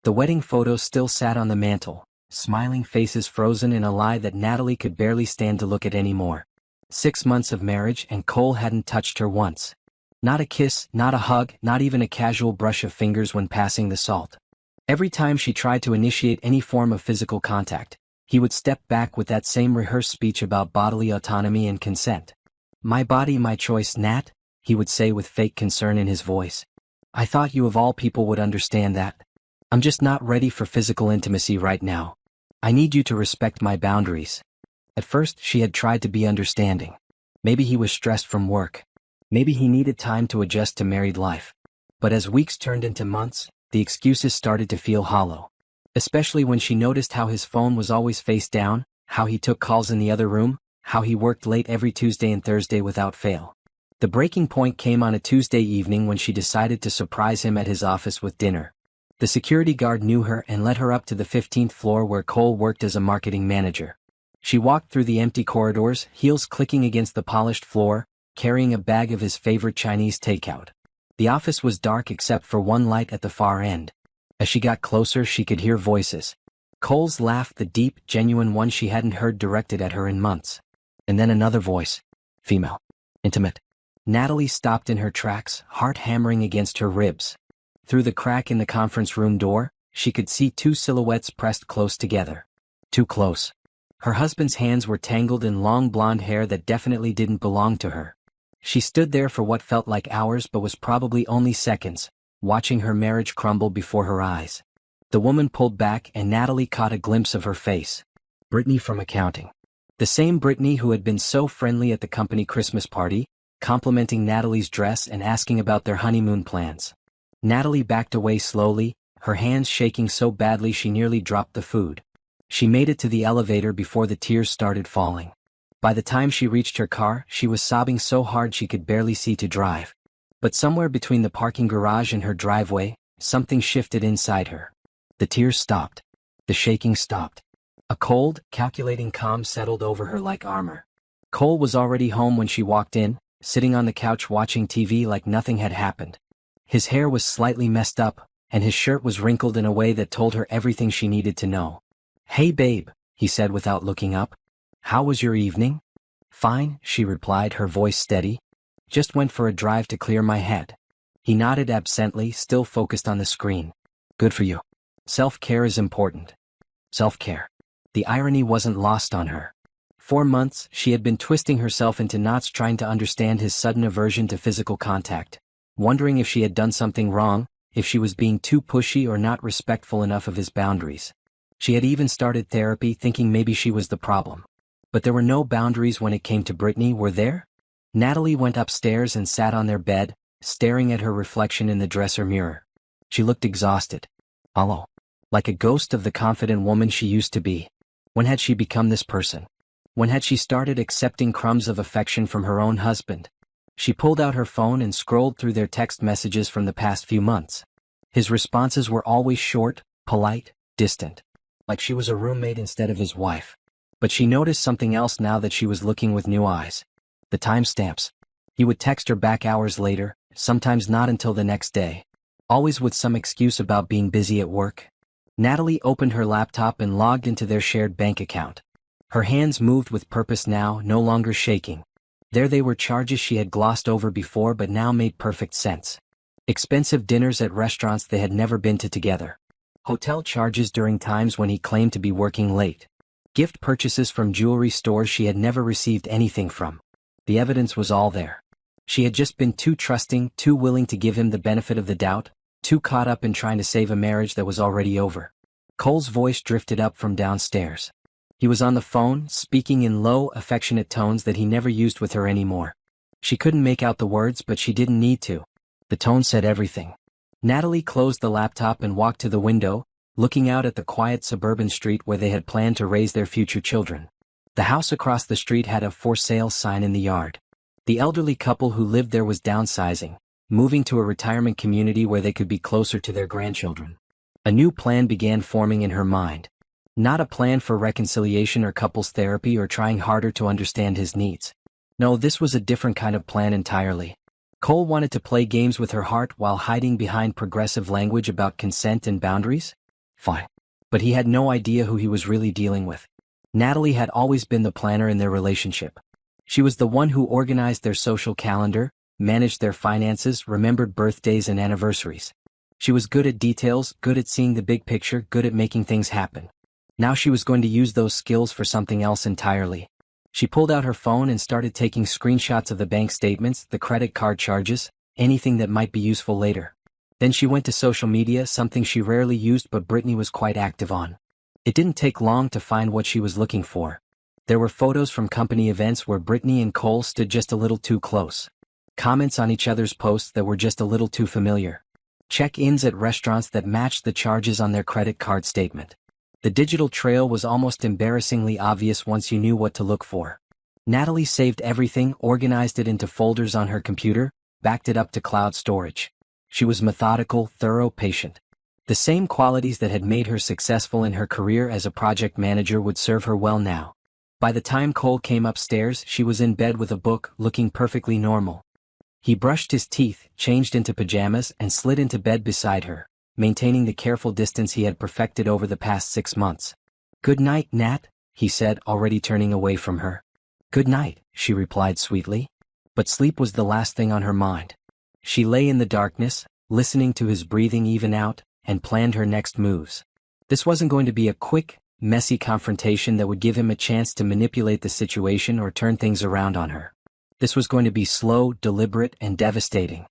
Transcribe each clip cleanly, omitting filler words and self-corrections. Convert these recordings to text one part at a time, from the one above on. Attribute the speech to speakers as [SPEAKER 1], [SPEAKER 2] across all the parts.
[SPEAKER 1] The wedding photos still sat on the mantel, smiling faces frozen in a lie that Natalie could barely stand to look at anymore. 6 months of marriage and Cole hadn't touched her once. Not a kiss, not a hug, not even a casual brush of fingers when passing the salt. Every time she tried to initiate any form of physical contact, he would step back with that same rehearsed speech about bodily autonomy and consent. "My body, my choice, Nat," he would say with fake concern in his voice. "I thought you of all people would understand that. I'm just not ready for physical intimacy right now. I need you to respect my boundaries." At first, she had tried to be understanding. Maybe he was stressed from work. Maybe he needed time to adjust to married life. But as weeks turned into months, the excuses started to feel hollow. Especially when she noticed how his phone was always face down, how he took calls in the other room, how he worked late every Tuesday and Thursday without fail. The breaking point came on a Tuesday evening when she decided to surprise him at his office with dinner. The security guard knew her and led her up to the 15th floor where Cole worked as a marketing manager. She walked through the empty corridors, heels clicking against the polished floor, carrying a bag of his favorite Chinese takeout. The office was dark except for one light at the far end. As she got closer, she could hear voices. Cole's laugh, the deep, genuine one she hadn't heard directed at her in months. And then another voice. Female. Intimate. Natalie stopped in her tracks, heart hammering against her ribs. Through the crack in the conference room door, she could see two silhouettes pressed close together. Too close. Her husband's hands were tangled in long blonde hair that definitely didn't belong to her. She stood there for what felt like hours but was probably only seconds, watching her marriage crumble before her eyes. The woman pulled back and Natalie caught a glimpse of her face. Brittany from accounting. The same Brittany who had been so friendly at the company Christmas party, complimenting Natalie's dress and asking about their honeymoon plans. Natalie backed away slowly, her hands shaking so badly she nearly dropped the food. She made it to the elevator before the tears started falling. By the time she reached her car, she was sobbing so hard she could barely see to drive. But somewhere between the parking garage and her driveway, something shifted inside her. The tears stopped. The shaking stopped. A cold, calculating calm settled over her like armor. Cole was already home when she walked in, sitting on the couch watching TV like nothing had happened. His hair was slightly messed up, and his shirt was wrinkled in a way that told her everything she needed to know. "Hey babe," he said without looking up. "How was your evening?" "Fine," she replied, her voice steady. "Just went for a drive to clear my head." He nodded absently, still focused on the screen. "Good for you. Self-care is important." Self-care. The irony wasn't lost on her. For months, she had been twisting herself into knots trying to understand his sudden aversion to physical contact, wondering if she had done something wrong, if she was being too pushy or not respectful enough of his boundaries. She had even started therapy thinking maybe she was the problem. But there were no boundaries when it came to Brittany, were there? Natalie went upstairs and sat on their bed, staring at her reflection in the dresser mirror. She looked exhausted. Hollow. Like a ghost of the confident woman she used to be. When had she become this person? When had she started accepting crumbs of affection from her own husband? She pulled out her phone and scrolled through their text messages from the past few months. His responses were always short, polite, distant. Like she was a roommate instead of his wife. But she noticed something else now that she was looking with new eyes. The timestamps. He would text her back hours later, sometimes not until the next day. Always with some excuse about being busy at work. Natalie opened her laptop and logged into their shared bank account. Her hands moved with purpose now, no longer shaking. There they were, charges she had glossed over before but now made perfect sense. Expensive dinners at restaurants they had never been to together. Hotel charges during times when he claimed to be working late. Gift purchases from jewelry stores she had never received anything from. The evidence was all there. She had just been too trusting, too willing to give him the benefit of the doubt, too caught up in trying to save a marriage that was already over. Cole's voice drifted up from downstairs. He was on the phone, speaking in low, affectionate tones that he never used with her anymore. She couldn't make out the words, but she didn't need to. The tone said everything. Natalie closed the laptop and walked to the window, looking out at the quiet suburban street where they had planned to raise their future children. The house across the street had a "for sale" sign in the yard. The elderly couple who lived there was downsizing, moving to a retirement community where they could be closer to their grandchildren. A new plan began forming in her mind. Not a plan for reconciliation or couples therapy or trying harder to understand his needs. No, this was a different kind of plan entirely. Cole wanted to play games with her heart while hiding behind progressive language about consent and boundaries. Fine. But he had no idea who he was really dealing with. Natalie had always been the planner in their relationship. She was the one who organized their social calendar, managed their finances, remembered birthdays and anniversaries. She was good at details, good at seeing the big picture, good at making things happen. Now she was going to use those skills for something else entirely. She pulled out her phone and started taking screenshots of the bank statements, the credit card charges, anything that might be useful later. Then she went to social media, something she rarely used but Brittany was quite active on. It didn't take long to find what she was looking for. There were photos from company events where Brittany and Cole stood just a little too close. Comments on each other's posts that were just a little too familiar. Check-ins at restaurants that matched the charges on their credit card statement. The digital trail was almost embarrassingly obvious once you knew what to look for. Natalie saved everything, organized it into folders on her computer, backed it up to cloud storage. She was methodical, thorough, patient. The same qualities that had made her successful in her career as a project manager would serve her well now. By the time Cole came upstairs, she was in bed with a book, looking perfectly normal. He brushed his teeth, changed into pajamas, and slid into bed beside her, maintaining the careful distance he had perfected over the past 6 months. "Good night, Nat," he said, already turning away from her. "Good night," she replied sweetly. But sleep was the last thing on her mind. She lay in the darkness, listening to his breathing even out, and planned her next moves. This wasn't going to be a quick, messy confrontation that would give him a chance to manipulate the situation or turn things around on her. This was going to be slow, deliberate, and devastating.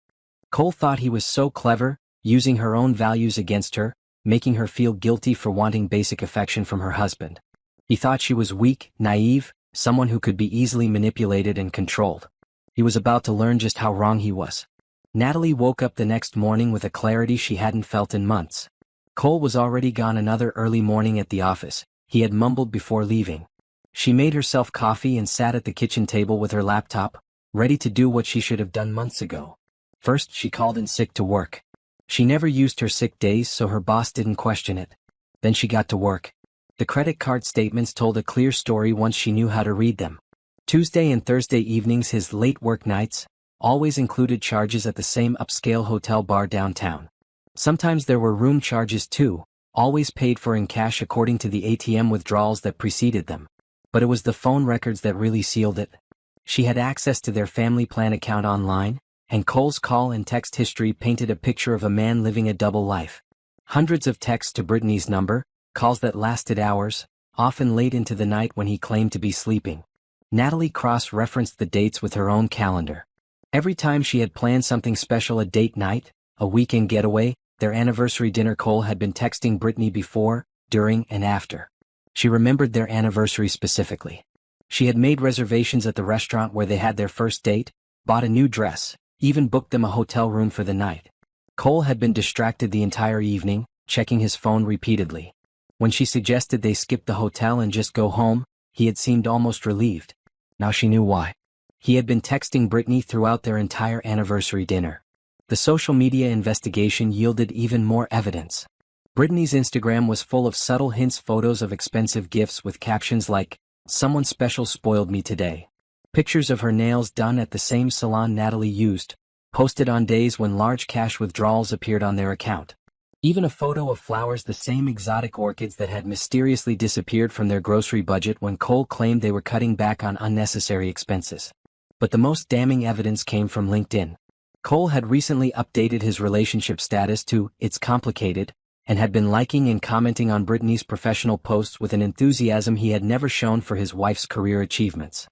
[SPEAKER 1] Cole thought he was so clever, using her own values against her, making her feel guilty for wanting basic affection from her husband. He thought she was weak, naive, someone who could be easily manipulated and controlled. He was about to learn just how wrong he was. Natalie woke up the next morning with a clarity she hadn't felt in months. Cole was already gone. Another early morning at the office, he had mumbled before leaving. She made herself coffee and sat at the kitchen table with her laptop, ready to do what she should have done months ago. First, she called in sick to work. She never used her sick days, so her boss didn't question it. Then she got to work. The credit card statements told a clear story once she knew how to read them. Tuesday and Thursday evenings, his late work nights, always included charges at the same upscale hotel bar downtown. Sometimes there were room charges too, always paid for in cash according to the ATM withdrawals that preceded them. But it was the phone records that really sealed it. She had access to their family plan account online, and Cole's call and text history painted a picture of a man living a double life. Hundreds of texts to Brittany's number, calls that lasted hours, often late into the night when he claimed to be sleeping. Natalie cross-referenced the dates with her own calendar. Every time she had planned something special, a date night, a weekend getaway, their anniversary dinner, Cole had been texting Brittany before, during, and after. She remembered their anniversary specifically. She had made reservations at the restaurant where they had their first date, bought a new dress, even booked them a hotel room for the night. Cole had been distracted the entire evening, checking his phone repeatedly. When she suggested they skip the hotel and just go home, he had seemed almost relieved. Now she knew why. He had been texting Brittany throughout their entire anniversary dinner. The social media investigation yielded even more evidence. Brittany's Instagram was full of subtle hints, photos of expensive gifts with captions like, "Someone special spoiled me today." Pictures of her nails done at the same salon Natalie used, posted on days when large cash withdrawals appeared on their account. Even a photo of flowers, the same exotic orchids that had mysteriously disappeared from their grocery budget when Cole claimed they were cutting back on unnecessary expenses. But the most damning evidence came from LinkedIn. Cole had recently updated his relationship status to "It's complicated," and had been liking and commenting on Brittany's professional posts with an enthusiasm he had never shown for his wife's career achievements.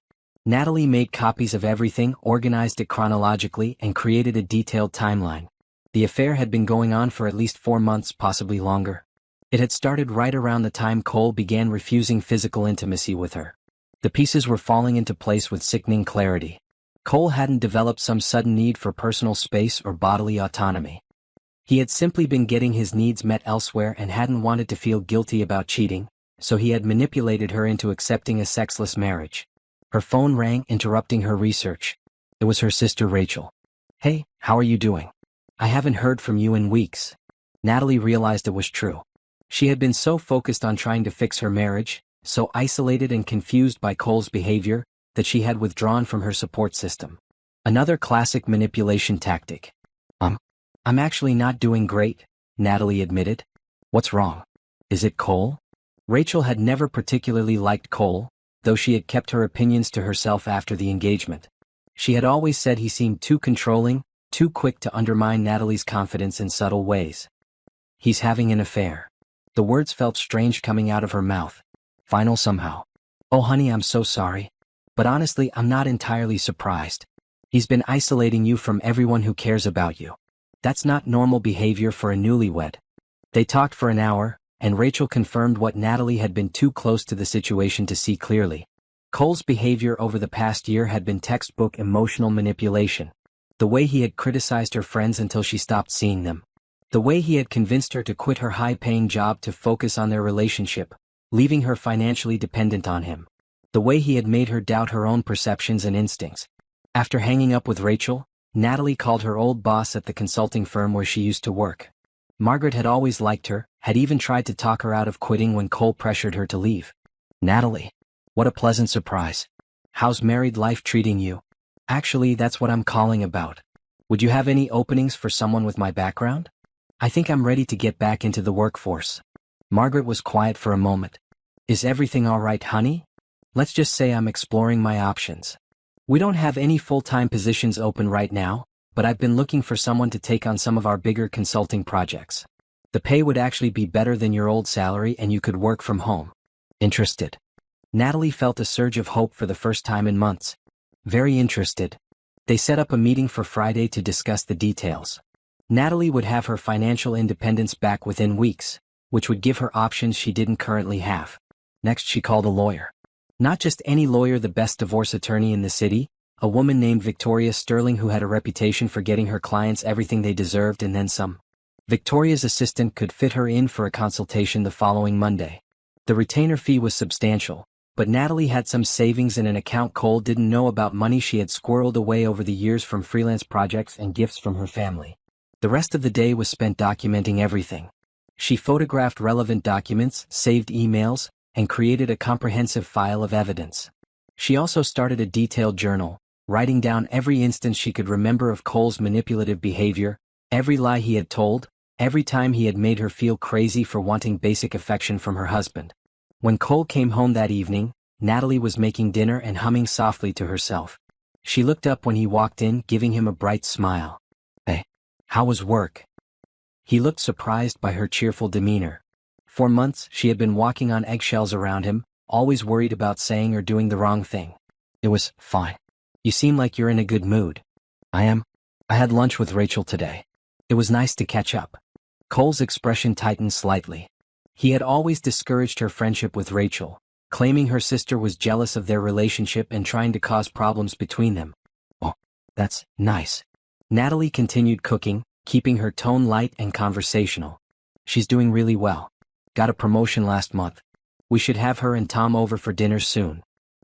[SPEAKER 1] Natalie made copies of everything, organized it chronologically, and created a detailed timeline. The affair had been going on for at least 4 months, possibly longer. It had started right around the time Cole began refusing physical intimacy with her. The pieces were falling into place with sickening clarity. Cole hadn't developed some sudden need for personal space or bodily autonomy. He had simply been getting his needs met elsewhere and hadn't wanted to feel guilty about cheating, so he had manipulated her into accepting a sexless marriage. Her phone rang, interrupting her research. It was her sister Rachel. "Hey, how are you doing? I haven't heard from you in weeks." Natalie realized it was true. She had been so focused on trying to fix her marriage, so isolated and confused by Cole's behavior, that she had withdrawn from her support system. Another classic manipulation tactic. I'm actually not doing great," Natalie admitted. "What's wrong?" Is it Cole? Rachel had never particularly liked Cole, though she had kept her opinions to herself after the engagement. She had always said he seemed too controlling, too quick to undermine Natalie's confidence in subtle ways. He's having an affair. The words felt strange coming out of her mouth. Final somehow. Oh honey, I'm so sorry. But honestly, I'm not entirely surprised. He's been isolating you from everyone who cares about you. That's not normal behavior for a newlywed. They talked for an hour, and Rachel confirmed what Natalie had been too close to the situation to see clearly. Cole's behavior over the past year had been textbook emotional manipulation. The way he had criticized her friends until she stopped seeing them. The way he had convinced her to quit her high-paying job to focus on their relationship, leaving her financially dependent on him. The way he had made her doubt her own perceptions and instincts. After hanging up with Rachel, Natalie called her old boss at the consulting firm where she used to work. Margaret had always liked her, had even tried to talk her out of quitting when Cole pressured her to leave. Natalie. What a pleasant surprise. How's married life treating you? Actually, that's what I'm calling about. Would you have any openings for someone with my background? I think I'm ready to get back into the workforce. Margaret was quiet for a moment. Is everything all right, honey? Let's just say I'm exploring my options. We don't have any full-time positions open right now, but I've been looking for someone to take on some of our bigger consulting projects. The pay would actually be better than your old salary and you could work from home. Interested? Natalie felt a surge of hope for the first time in months. Very interested. They set up a meeting for Friday to discuss the details. Natalie would have her financial independence back within weeks, which would give her options she didn't currently have. Next she called a lawyer. Not just any lawyer, the best divorce attorney in the city, a woman named Victoria Sterling who had a reputation for getting her clients everything they deserved and then some. Victoria's assistant could fit her in for a consultation the following Monday. The retainer fee was substantial, but Natalie had some savings in an account Cole didn't know about, money she had squirreled away over the years from freelance projects and gifts from her family. The rest of the day was spent documenting everything. She photographed relevant documents, saved emails, and created a comprehensive file of evidence. She also started a detailed journal, writing down every instance she could remember of Cole's manipulative behavior, every lie he had told, every time he had made her feel crazy for wanting basic affection from her husband. When Cole came home that evening, Natalie was making dinner and humming softly to herself. She looked up when he walked in, giving him a bright smile. Hey, how was work? He looked surprised by her cheerful demeanor. For months, she had been walking on eggshells around him, always worried about saying or doing the wrong thing. It was fine. You seem like you're in a good mood. I am. I had lunch with Rachel today. It was nice to catch up. Cole's expression tightened slightly. He had always discouraged her friendship with Rachel, claiming her sister was jealous of their relationship and trying to cause problems between them. Oh, that's nice. Natalie continued cooking, keeping her tone light and conversational. She's doing really well. Got a promotion last month. We should have her and Tom over for dinner soon.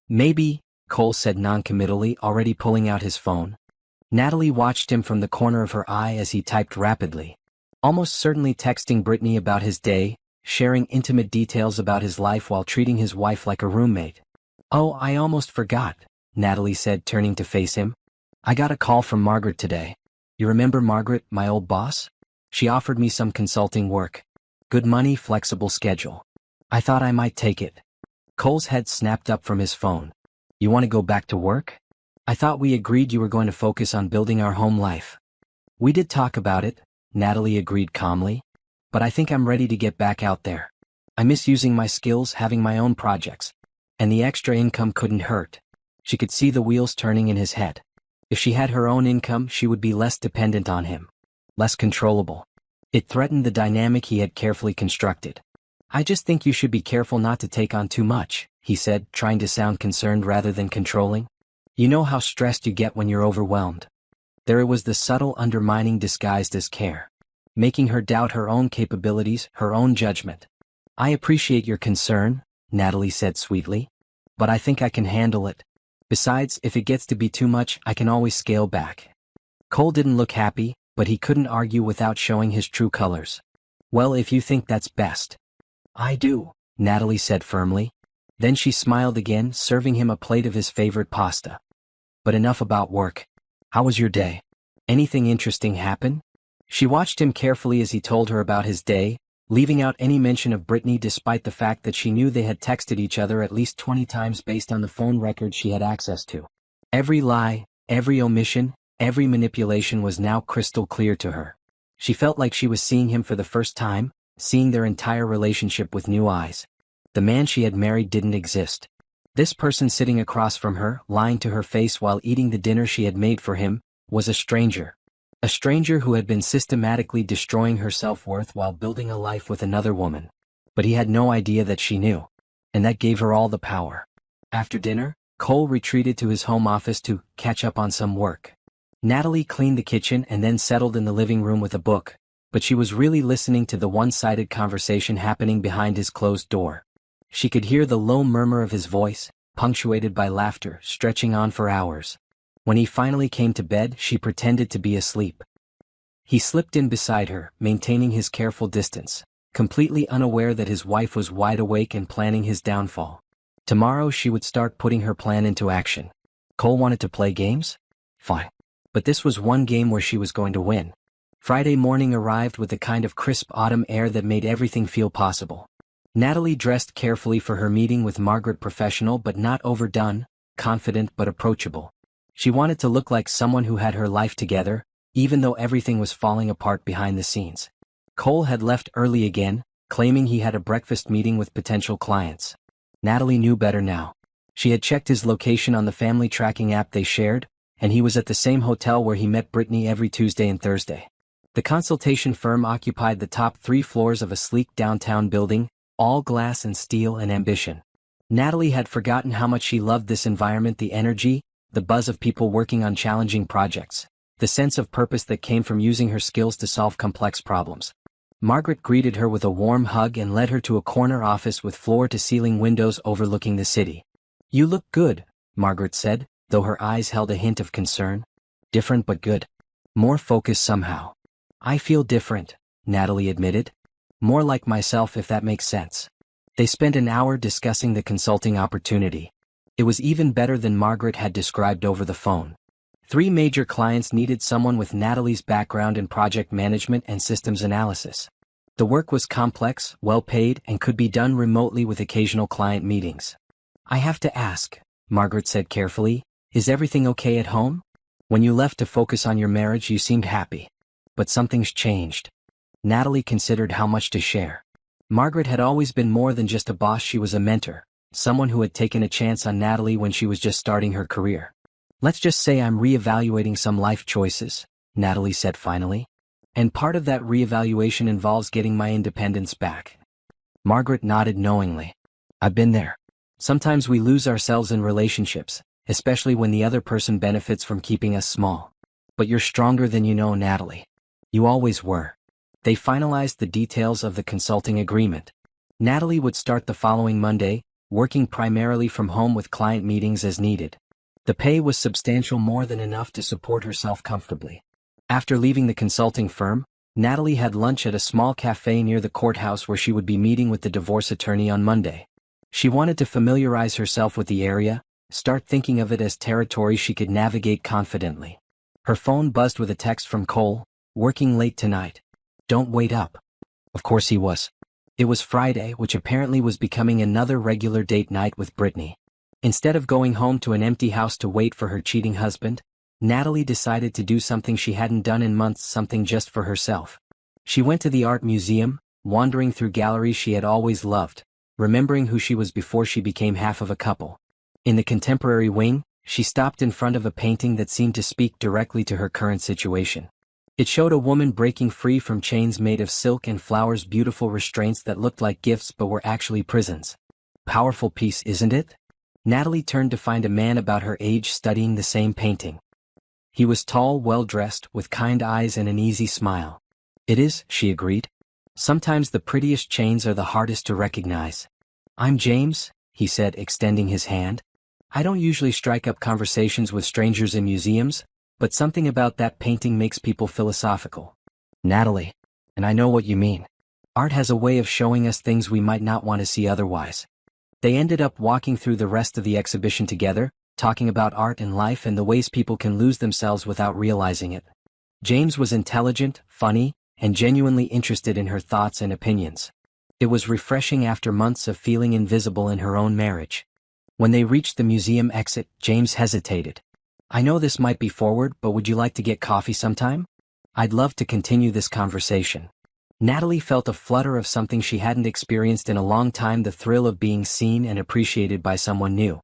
[SPEAKER 1] Maybe, Cole said noncommittally, already pulling out his phone. Natalie watched him from the corner of her eye as he typed rapidly. Almost certainly texting Brittany about his day, sharing intimate details about his life while treating his wife like a roommate. Oh, I almost forgot, Natalie said, turning to face him. I got a call from Margaret today. You remember Margaret, my old boss? She offered me some consulting work. Good money, flexible schedule. I thought I might take it. Cole's head snapped up from his phone. You want to go back to work? I thought we agreed you were going to focus on building our home life. We did talk about it, Natalie agreed calmly. But I think I'm ready to get back out there. I miss using my skills, having my own projects. And the extra income couldn't hurt. She could see the wheels turning in his head. If she had her own income, she would be less dependent on him. Less controllable. It threatened the dynamic he had carefully constructed. I just think you should be careful not to take on too much, he said, trying to sound concerned rather than controlling. You know how stressed you get when you're overwhelmed. There was the subtle undermining disguised as care, making her doubt her own capabilities, her own judgment. I appreciate your concern, Natalie said sweetly, but I think I can handle it. Besides, if it gets to be too much, I can always scale back. Cole didn't look happy, but he couldn't argue without showing his true colors. Well, if you think that's best. I do, Natalie said firmly. Then she smiled again, serving him a plate of his favorite pasta. But enough about work. How was your day? Anything interesting happen? She watched him carefully as he told her about his day, leaving out any mention of Brittany despite the fact that she knew they had texted each other at least 20 times based on the phone records she had access to. Every lie, every omission, every manipulation was now crystal clear to her. She felt like she was seeing him for the first time, seeing their entire relationship with new eyes. The man she had married didn't exist. This person sitting across from her, lying to her face while eating the dinner she had made for him, was a stranger. A stranger who had been systematically destroying her self-worth while building a life with another woman. But he had no idea that she knew. And that gave her all the power. After dinner, Cole retreated to his home office to catch up on some work. Natalie cleaned the kitchen and then settled in the living room with a book, but she was really listening to the one-sided conversation happening behind his closed door. She could hear the low murmur of his voice, punctuated by laughter, stretching on for hours. When he finally came to bed, she pretended to be asleep. He slipped in beside her, maintaining his careful distance, completely unaware that his wife was wide awake and planning his downfall. Tomorrow she would start putting her plan into action. Cole wanted to play games? Fine. But this was one game where she was going to win. Friday morning arrived with the kind of crisp autumn air that made everything feel possible. Natalie dressed carefully for her meeting with Margaret, professional but not overdone, confident but approachable. She wanted to look like someone who had her life together, even though everything was falling apart behind the scenes. Cole had left early again, claiming he had a breakfast meeting with potential clients. Natalie knew better now. She had checked his location on the family tracking app they shared, and he was at the same hotel where he met Brittany every Tuesday and Thursday. The consultation firm occupied the top 3 floors of a sleek downtown building, all glass and steel and ambition. Natalie had forgotten how much she loved this environment, the energy, the buzz of people working on challenging projects, the sense of purpose that came from using her skills to solve complex problems. Margaret greeted her with a warm hug and led her to a corner office with floor-to-ceiling windows overlooking the city. "You look good," Margaret said, though her eyes held a hint of concern. "Different but good. More focused somehow." "I feel different," Natalie admitted. "More like myself, if that makes sense." They spent an hour discussing the consulting opportunity. It was even better than Margaret had described over the phone. 3 major clients needed someone with Natalie's background in project management and systems analysis. The work was complex, well-paid, and could be done remotely with occasional client meetings. "I have to ask," Margaret said carefully, "is everything okay at home? When you left to focus on your marriage you seemed happy. But something's changed." Natalie considered how much to share. Margaret had always been more than just a boss, she was a mentor, someone who had taken a chance on Natalie when she was just starting her career. "Let's just say I'm reevaluating some life choices," Natalie said finally. "And part of that reevaluation involves getting my independence back." Margaret nodded knowingly. "I've been there. Sometimes we lose ourselves in relationships, especially when the other person benefits from keeping us small. But you're stronger than you know, Natalie. You always were." They finalized the details of the consulting agreement. Natalie would start the following Monday, working primarily from home with client meetings as needed. The pay was substantial, more than enough to support herself comfortably. After leaving the consulting firm, Natalie had lunch at a small cafe near the courthouse where she would be meeting with the divorce attorney on Monday. She wanted to familiarize herself with the area, start thinking of it as territory she could navigate confidently. Her phone buzzed with a text from Cole, "Working late tonight. Don't wait up." Of course he was. It was Friday, which apparently was becoming another regular date night with Brittany. Instead of going home to an empty house to wait for her cheating husband, Natalie decided to do something she hadn't done in months, something just for herself. She went to the art museum, wandering through galleries she had always loved, remembering who she was before she became half of a couple. In the contemporary wing, she stopped in front of a painting that seemed to speak directly to her current situation. It showed a woman breaking free from chains made of silk and flowers, beautiful restraints that looked like gifts but were actually prisons. Powerful piece, isn't it? Natalie turned to find a man about her age studying the same painting. He was tall, well-dressed, with kind eyes and an easy smile. "It is," she agreed. "Sometimes the prettiest chains are the hardest to recognize." "I'm James," he said, extending his hand. "I don't usually strike up conversations with strangers in museums, but something about that painting makes people philosophical." "Natalie, and I know what you mean. Art has a way of showing us things we might not want to see otherwise." They ended up walking through the rest of the exhibition together, talking about art and life and the ways people can lose themselves without realizing it. James was intelligent, funny, and genuinely interested in her thoughts and opinions. It was refreshing after months of feeling invisible in her own marriage. When they reached the museum exit, James hesitated. "I know this might be forward, but would you like to get coffee sometime? I'd love to continue this conversation." Natalie felt a flutter of something she hadn't experienced in a long time, the thrill of being seen and appreciated by someone new.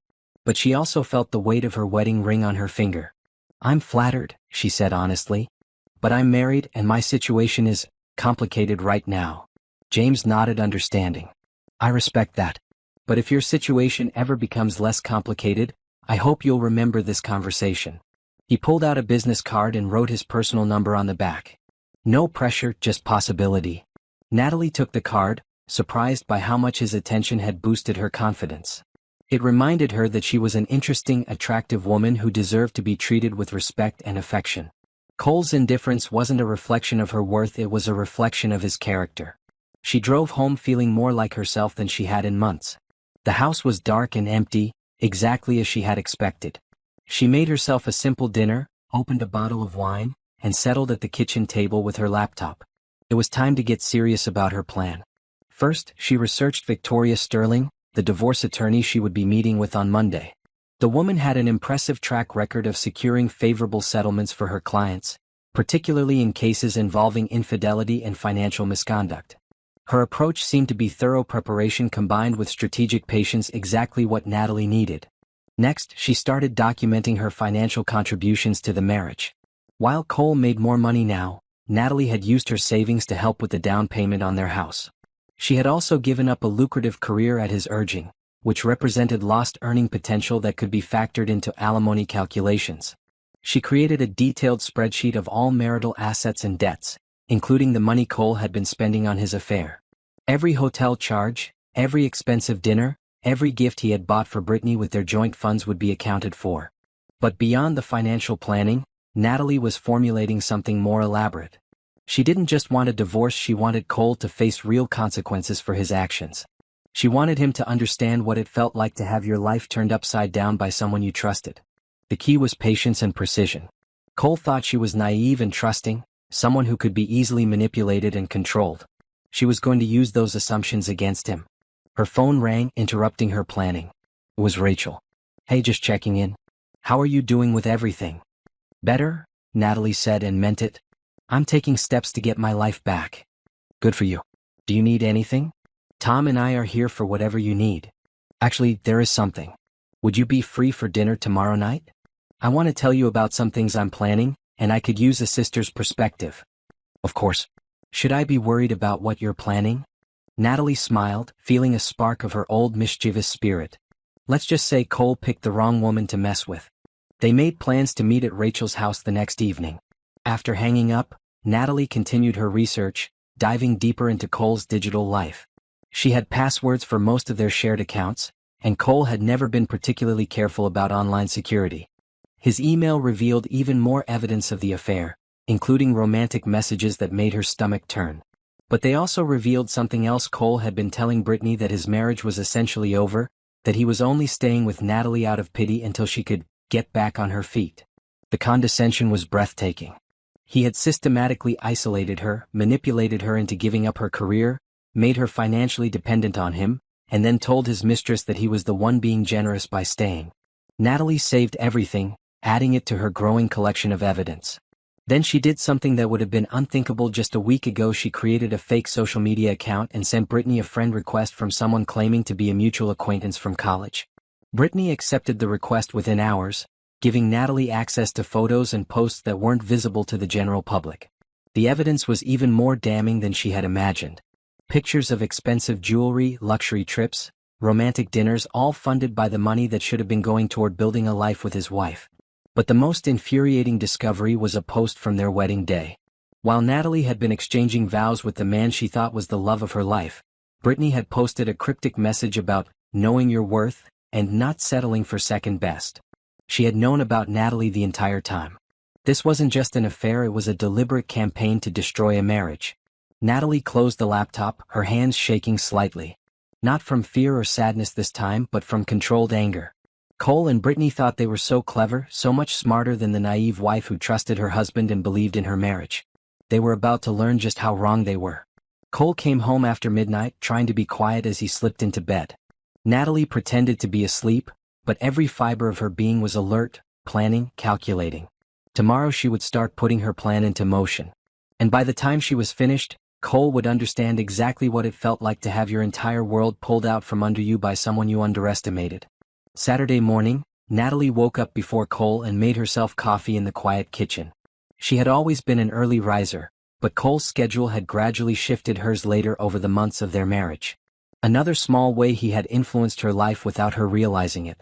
[SPEAKER 1] But she also felt the weight of her wedding ring on her finger. "I'm flattered," she said honestly. "But I'm married and my situation is complicated right now." James nodded understanding. "I respect that. But if your situation ever becomes less complicated, I hope you'll remember this conversation." He pulled out a business card and wrote his personal number on the back. No pressure, just possibility. Natalie took the card, surprised by how much his attention had boosted her confidence. It reminded her that she was an interesting, attractive woman who deserved to be treated with respect and affection. Cole's indifference wasn't a reflection of her worth, it was a reflection of his character. She drove home feeling more like herself than she had in months. The house was dark and empty, exactly as she had expected. She made herself a simple dinner, opened a bottle of wine, and settled at the kitchen table with her laptop. It was time to get serious about her plan. First, she researched Victoria Sterling, the divorce attorney she would be meeting with on Monday. The woman had an impressive track record of securing favorable settlements for her clients, particularly in cases involving infidelity and financial misconduct. Her approach seemed to be thorough preparation combined with strategic patience, exactly what Natalie needed. Next, she started documenting her financial contributions to the marriage. While Cole made more money now, Natalie had used her savings to help with the down payment on their house. She had also given up a lucrative career at his urging, which represented lost earning potential that could be factored into alimony calculations. She created a detailed spreadsheet of all marital assets and debts, including the money Cole had been spending on his affair. Every hotel charge, every expensive dinner, every gift he had bought for Brittany with their joint funds would be accounted for. But beyond the financial planning, Natalie was formulating something more elaborate. She didn't just want a divorce, she wanted Cole to face real consequences for his actions. She wanted him to understand what it felt like to have your life turned upside down by someone you trusted. The key was patience and precision. Cole thought she was naive and trusting, someone who could be easily manipulated and controlled. She was going to use those assumptions against him. Her phone rang, interrupting her planning. It was Rachel. "Hey, just checking in. How are you doing with everything?" "Better," Natalie said and meant it. "I'm taking steps to get my life back." "Good for you. Do you need anything?" "Tom and I are here for whatever you need. Actually, there is something. Would you be free for dinner tomorrow night? I want to tell you about some things I'm planning, and I could use a sister's perspective." "Of course. Should I be worried about what you're planning?" Natalie smiled, feeling a spark of her old mischievous spirit. Let's just say Cole picked the wrong woman to mess with. They made plans to meet at Rachel's house the next evening. After hanging up, Natalie continued her research, diving deeper into Cole's digital life. She had passwords for most of their shared accounts, and Cole had never been particularly careful about online security. His email revealed even more evidence of the affair, including romantic messages that made her stomach turn. But they also revealed something else. Cole had been telling Brittany that his marriage was essentially over, that he was only staying with Natalie out of pity until she could get back on her feet. The condescension was breathtaking. He had systematically isolated her, manipulated her into giving up her career, made her financially dependent on him, and then told his mistress that he was the one being generous by staying. Natalie saved everything, adding it to her growing collection of evidence. Then she did something that would have been unthinkable just a week ago. She created a fake social media account and sent Brittany a friend request from someone claiming to be a mutual acquaintance from college. Brittany accepted the request within hours, giving Natalie access to photos and posts that weren't visible to the general public. The evidence was even more damning than she had imagined. Pictures of expensive jewelry, luxury trips, romantic dinners, all funded by the money that should have been going toward building a life with his wife. But the most infuriating discovery was a post from their wedding day. While Natalie had been exchanging vows with the man she thought was the love of her life, Brittany had posted a cryptic message about knowing your worth and not settling for second best. She had known about Natalie the entire time. This wasn't just an affair, it was a deliberate campaign to destroy a marriage. Natalie closed the laptop, her hands shaking slightly. Not from fear or sadness this time, but from controlled anger. Cole and Brittany thought they were so clever, so much smarter than the naive wife who trusted her husband and believed in her marriage. They were about to learn just how wrong they were. Cole came home after midnight, trying to be quiet as he slipped into bed. Natalie pretended to be asleep, but every fiber of her being was alert, planning, calculating. Tomorrow she would start putting her plan into motion. And by the time she was finished, Cole would understand exactly what it felt like to have your entire world pulled out from under you by someone you underestimated. Saturday morning, Natalie woke up before Cole and made herself coffee in the quiet kitchen. She had always been an early riser, but Cole's schedule had gradually shifted hers later over the months of their marriage. Another small way he had influenced her life without her realizing it.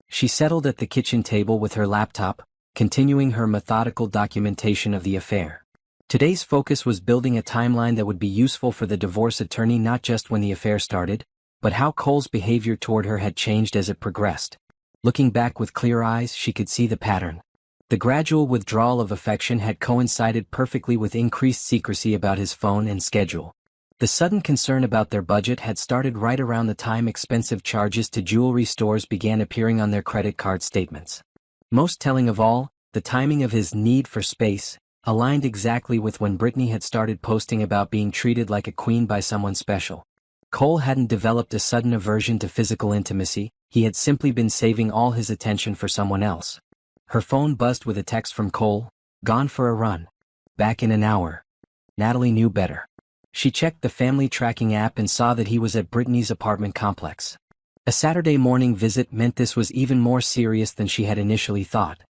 [SPEAKER 1] She settled at the kitchen table with her laptop, continuing her methodical documentation of the affair. Today's focus was building a timeline that would be useful for the divorce attorney, not just when the affair started, but how Cole's behavior toward her had changed as it progressed. Looking back with clear eyes, she could see the pattern. The gradual withdrawal of affection had coincided perfectly with increased secrecy about his phone and schedule. The sudden concern about their budget had started right around the time expensive charges to jewelry stores began appearing on their credit card statements. Most telling of all, the timing of his need for space aligned exactly with when Brittany had started posting about being treated like a queen by someone special. Cole hadn't developed a sudden aversion to physical intimacy, he had simply been saving all his attention for someone else. Her phone buzzed with a text from Cole, "Gone for a run. Back in an hour." Natalie knew better. She checked the family tracking app and saw that he was at Brittany's apartment complex. A Saturday morning visit meant this was even more serious than she had initially thought.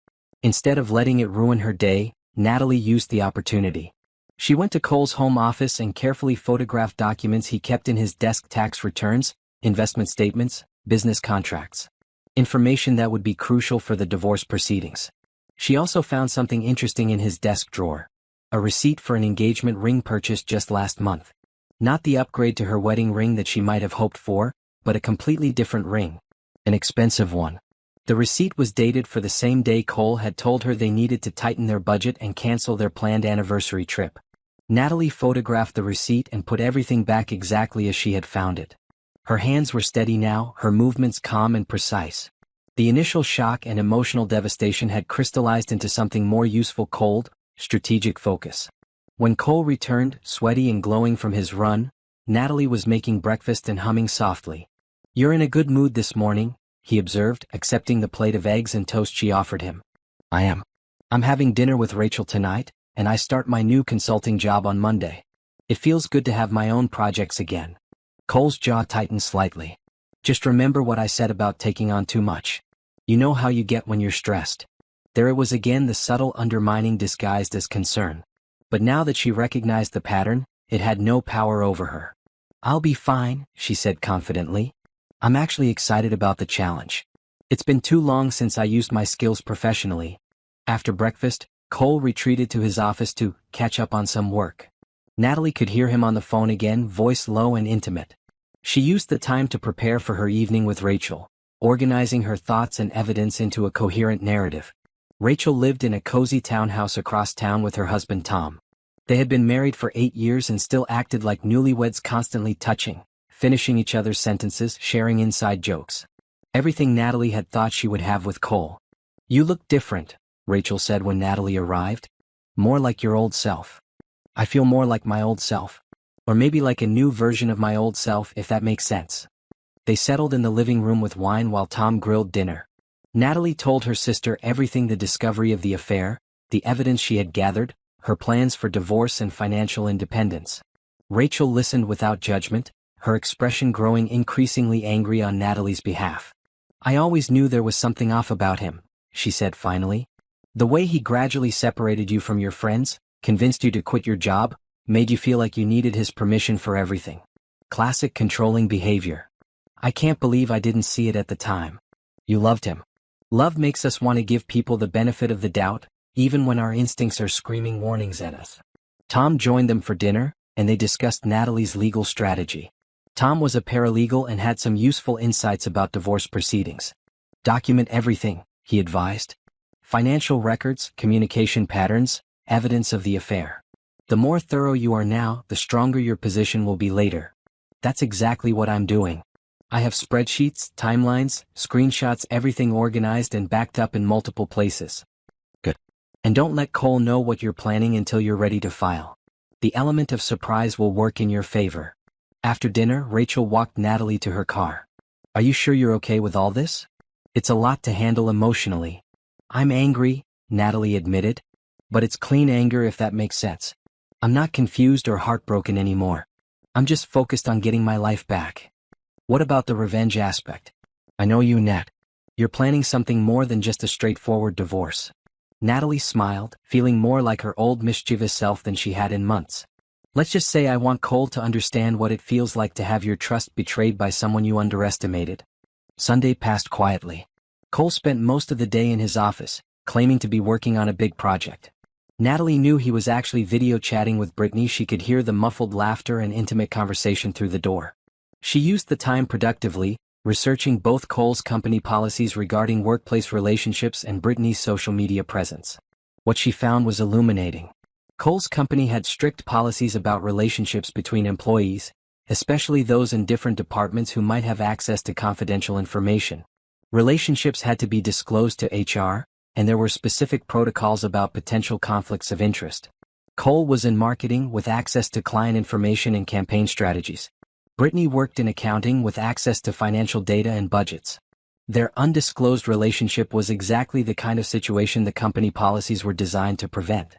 [SPEAKER 1] Instead of letting it ruin her day, Natalie used the opportunity. She went to Cole's home office and carefully photographed documents he kept in his desk: tax returns, investment statements, business contracts. Information that would be crucial for the divorce proceedings. She also found something interesting in his desk drawer. A receipt for an engagement ring purchased just last month. Not the upgrade to her wedding ring that she might have hoped for, but a completely different ring. An expensive one. The receipt was dated for the same day Cole had told her they needed to tighten their budget and cancel their planned anniversary trip. Natalie photographed the receipt and put everything back exactly as she had found it. Her hands were steady now, her movements calm and precise. The initial shock and emotional devastation had crystallized into something more useful: cold, strategic focus. When Cole returned, sweaty and glowing from his run, Natalie was making breakfast and humming softly. "You're in a good mood this morning," he observed, accepting the plate of eggs and toast she offered him. "I am. I'm having dinner with Rachel tonight, and I start my new consulting job on Monday. It feels good to have my own projects again." Cole's jaw tightened slightly. "Just remember what I said about taking on too much. You know how you get when you're stressed." There it was again, the subtle undermining disguised as concern. But now that she recognized the pattern, it had no power over her. "I'll be fine," she said confidently. "I'm actually excited about the challenge. It's been too long since I used my skills professionally." After breakfast, Cole retreated to his office to catch up on some work. Natalie could hear him on the phone again, voice low and intimate. She used the time to prepare for her evening with Rachel, organizing her thoughts and evidence into a coherent narrative. Rachel lived in a cozy townhouse across town with her husband Tom. They had been married for 8 years and still acted like newlyweds, constantly touching, finishing each other's sentences, sharing inside jokes. Everything Natalie had thought she would have with Cole. "You look different," Rachel said when Natalie arrived. "More like your old self." "I feel more like my old self. Or maybe like a new version of my old self, if that makes sense." They settled in the living room with wine while Tom grilled dinner. Natalie told her sister everything: the discovery of the affair, the evidence she had gathered, her plans for divorce and financial independence. Rachel listened without judgment, her expression growing increasingly angry on Natalie's behalf. "I always knew there was something off about him," she said finally. "The way he gradually separated you from your friends, convinced you to quit your job, made you feel like you needed his permission for everything. Classic controlling behavior. I can't believe I didn't see it at the time." "You loved him." "Love makes us want to give people the benefit of the doubt, even when our instincts are screaming warnings at us." Tom joined them for dinner, and they discussed Natalie's legal strategy. Tom was a paralegal and had some useful insights about divorce proceedings. "Document everything," he advised. "Financial records, communication patterns, evidence of the affair. The more thorough you are now, the stronger your position will be later." "That's exactly what I'm doing. I have spreadsheets, timelines, screenshots, everything organized and backed up in multiple places." "Good. And don't let Cole know what you're planning until you're ready to file. The element of surprise will work in your favor. After dinner, Rachel walked Natalie to her car. Are you sure you're okay with all this? It's a lot to handle emotionally. I'm angry, Natalie admitted. But it's clean anger if that makes sense. I'm not confused or heartbroken anymore. I'm just focused on getting my life back. What about the revenge aspect? I know you, Nat. You're planning something more than just a straightforward divorce. Natalie smiled, feeling more like her old mischievous self than she had in months. Let's just say I want Cole to understand what it feels like to have your trust betrayed by someone you underestimated. Sunday passed quietly. Cole spent most of the day in his office, claiming to be working on a big project. Natalie knew he was actually video chatting with Brittany. She could hear the muffled laughter and intimate conversation through the door. She used the time productively, researching both Cole's company policies regarding workplace relationships and Brittany's social media presence. What she found was illuminating. Cole's company had strict policies about relationships between employees, especially those in different departments who might have access to confidential information. Relationships had to be disclosed to HR, and there were specific protocols about potential conflicts of interest. Cole was in marketing with access to client information and campaign strategies. Brittany worked in accounting with access to financial data and budgets. Their undisclosed relationship was exactly the kind of situation the company policies were designed to prevent.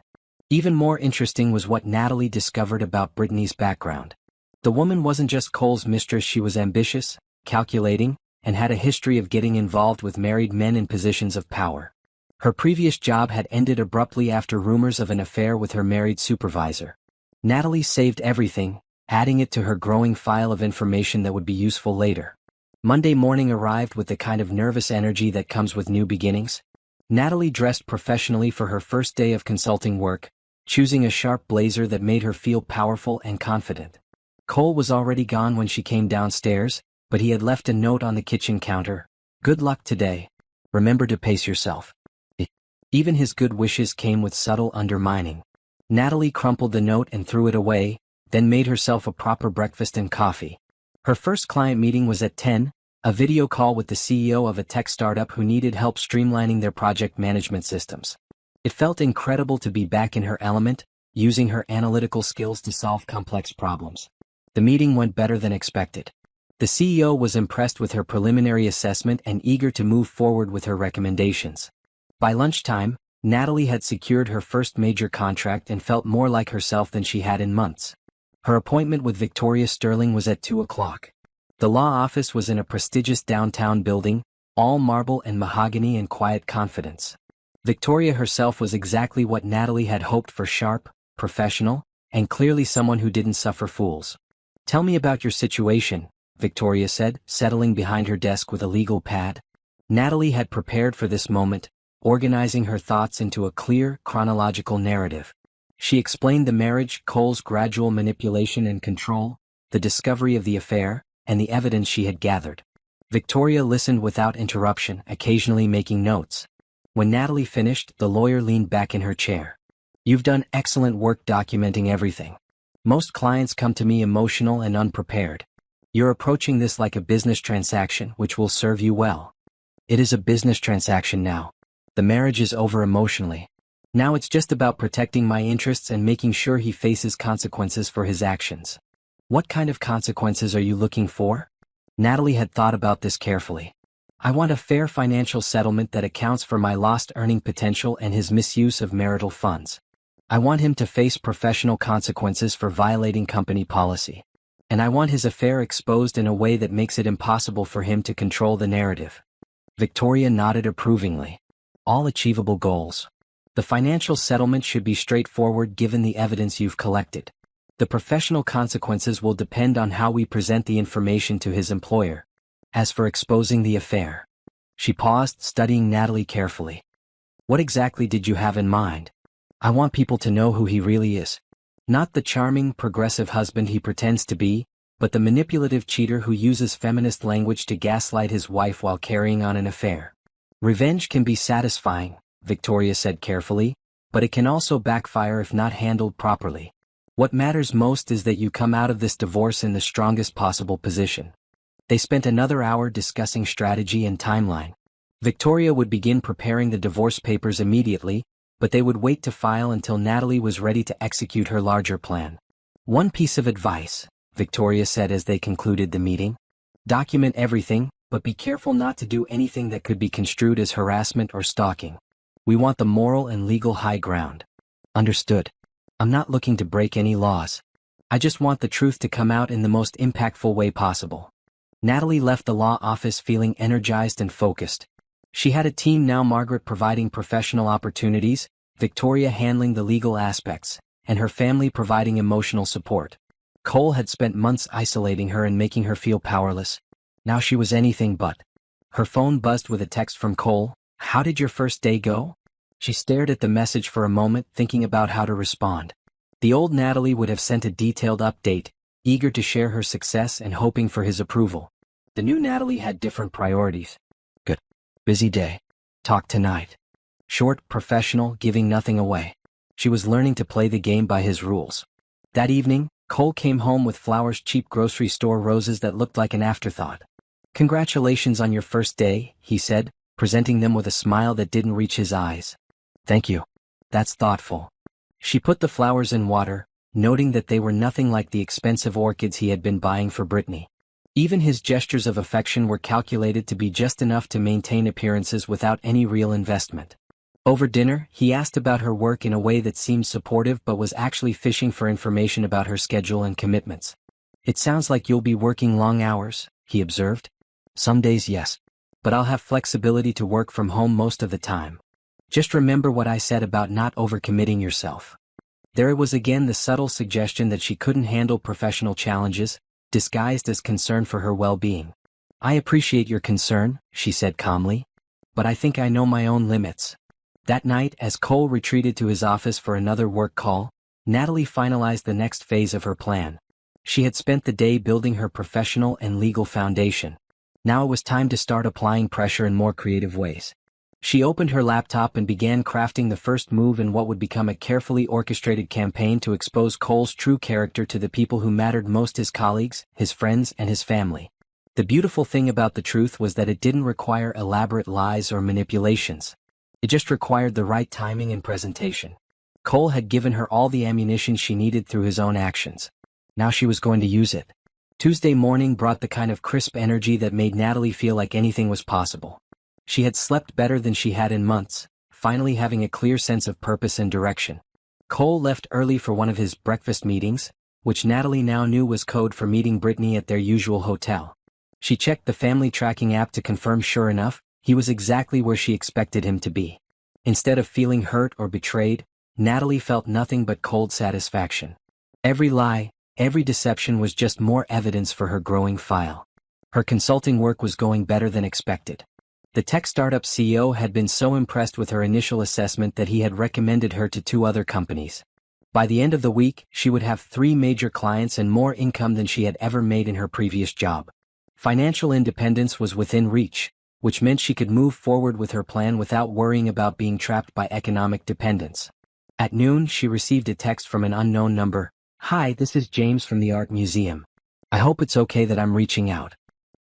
[SPEAKER 1] Even more interesting was what Natalie discovered about Brittany's background. The woman wasn't just Cole's mistress. She was ambitious, calculating, and had a history of getting involved with married men in positions of power. Her previous job had ended abruptly after rumors of an affair with her married supervisor. Natalie saved everything, adding it to her growing file of information that would be useful later. Monday morning arrived with the kind of nervous energy that comes with new beginnings. Natalie dressed professionally for her first day of consulting work, choosing a sharp blazer that made her feel powerful and confident. Cole was already gone when she came downstairs, but he had left a note on the kitchen counter. Good luck today. Remember to pace yourself. Even his good wishes came with subtle undermining. Natalie crumpled the note and threw it away, then made herself a proper breakfast and coffee. Her first client meeting was at 10, a video call with the CEO of a tech startup who needed help streamlining their project management systems. It felt incredible to be back in her element, using her analytical skills to solve complex problems. The meeting went better than expected. The CEO was impressed with her preliminary assessment and eager to move forward with her recommendations. By lunchtime, Natalie had secured her first major contract and felt more like herself than she had in months. Her appointment with Victoria Sterling was at 2 o'clock. The law office was in a prestigious downtown building, all marble and mahogany and quiet confidence. Victoria herself was exactly what Natalie had hoped for: sharp, professional, and clearly someone who didn't suffer fools. Tell me about your situation, Victoria said, settling behind her desk with a legal pad. Natalie had prepared for this moment, organizing her thoughts into a clear, chronological narrative. She explained the marriage, Cole's gradual manipulation and control, the discovery of the affair, and the evidence she had gathered. Victoria listened without interruption, occasionally making notes. When Natalie finished, the lawyer leaned back in her chair. You've done excellent work documenting everything. Most clients come to me emotional and unprepared. You're approaching this like a business transaction, which will serve you well. It is a business transaction now. The marriage is over emotionally. Now it's just about protecting my interests and making sure he faces consequences for his actions. What kind of consequences are you looking for? Natalie had thought about this carefully. I want a fair financial settlement that accounts for my lost earning potential and his misuse of marital funds. I want him to face professional consequences for violating company policy. And I want his affair exposed in a way that makes it impossible for him to control the narrative. Victoria nodded approvingly. All achievable goals. The financial settlement should be straightforward given the evidence you've collected. The professional consequences will depend on how we present the information to his employer. As for exposing the affair. She paused, studying Natalie carefully. What exactly did you have in mind? I want people to know who he really is. Not the charming, progressive husband he pretends to be, but the manipulative cheater who uses feminist language to gaslight his wife while carrying on an affair. Revenge can be satisfying, Victoria said carefully, but it can also backfire if not handled properly. What matters most is that you come out of this divorce in the strongest possible position. They spent another hour discussing strategy and timeline. Victoria would begin preparing the divorce papers immediately, but they would wait to file until Natalie was ready to execute her larger plan. One piece of advice, Victoria said as they concluded the meeting. Document everything, but be careful not to do anything that could be construed as harassment or stalking. We want the moral and legal high ground. Understood. I'm not looking to break any laws. I just want the truth to come out in the most impactful way possible. Natalie left the law office feeling energized and focused. She had a team now, Margaret providing professional opportunities, Victoria handling the legal aspects, and her family providing emotional support. Cole had spent months isolating her and making her feel powerless. Now she was anything but. Her phone buzzed with a text from Cole. How did your first day go? She stared at the message for a moment, thinking about how to respond. The old Natalie would have sent a detailed update, eager to share her success and hoping for his approval. The new Natalie had different priorities. Good. Busy day. Talk tonight. Short, professional, giving nothing away. She was learning to play the game by his rules. That evening, Cole came home with flowers, cheap grocery store roses that looked like an afterthought. Congratulations on your first day, he said, presenting them with a smile that didn't reach his eyes. Thank you. That's thoughtful. She put the flowers in water, noting that they were nothing like the expensive orchids he had been buying for Brittany. Even his gestures of affection were calculated to be just enough to maintain appearances without any real investment. Over dinner, he asked about her work in a way that seemed supportive but was actually fishing for information about her schedule and commitments. It sounds like you'll be working long hours, he observed. Some days, yes. But I'll have flexibility to work from home most of the time. Just remember what I said about not overcommitting yourself. There was again the subtle suggestion that she couldn't handle professional challenges, disguised as concern for her well-being. I appreciate your concern, she said calmly. But I think I know my own limits. That night, as Cole retreated to his office for another work call, Natalie finalized the next phase of her plan. She had spent the day building her professional and legal foundation. Now it was time to start applying pressure in more creative ways. She opened her laptop and began crafting the first move in what would become a carefully orchestrated campaign to expose Cole's true character to the people who mattered most: his colleagues, his friends, and his family. The beautiful thing about the truth was that it didn't require elaborate lies or manipulations. It just required the right timing and presentation. Cole had given her all the ammunition she needed through his own actions. Now she was going to use it. Tuesday morning brought the kind of crisp energy that made Natalie feel like anything was possible. She had slept better than she had in months, finally having a clear sense of purpose and direction. Cole left early for one of his breakfast meetings, which Natalie now knew was code for meeting Brittany at their usual hotel. She checked the family tracking app to confirm. Sure enough, he was exactly where she expected him to be. Instead of feeling hurt or betrayed, Natalie felt nothing but cold satisfaction. Every lie, every deception was just more evidence for her growing file. Her consulting work was going better than expected. The tech startup CEO had been so impressed with her initial assessment that he had recommended her to 2 other companies. By the end of the week, she would have 3 major clients and more income than she had ever made in her previous job. Financial independence was within reach, which meant she could move forward with her plan without worrying about being trapped by economic dependence. At noon, she received a text from an unknown number. Hi, this is James from the Art Museum. I hope it's okay that I'm reaching out.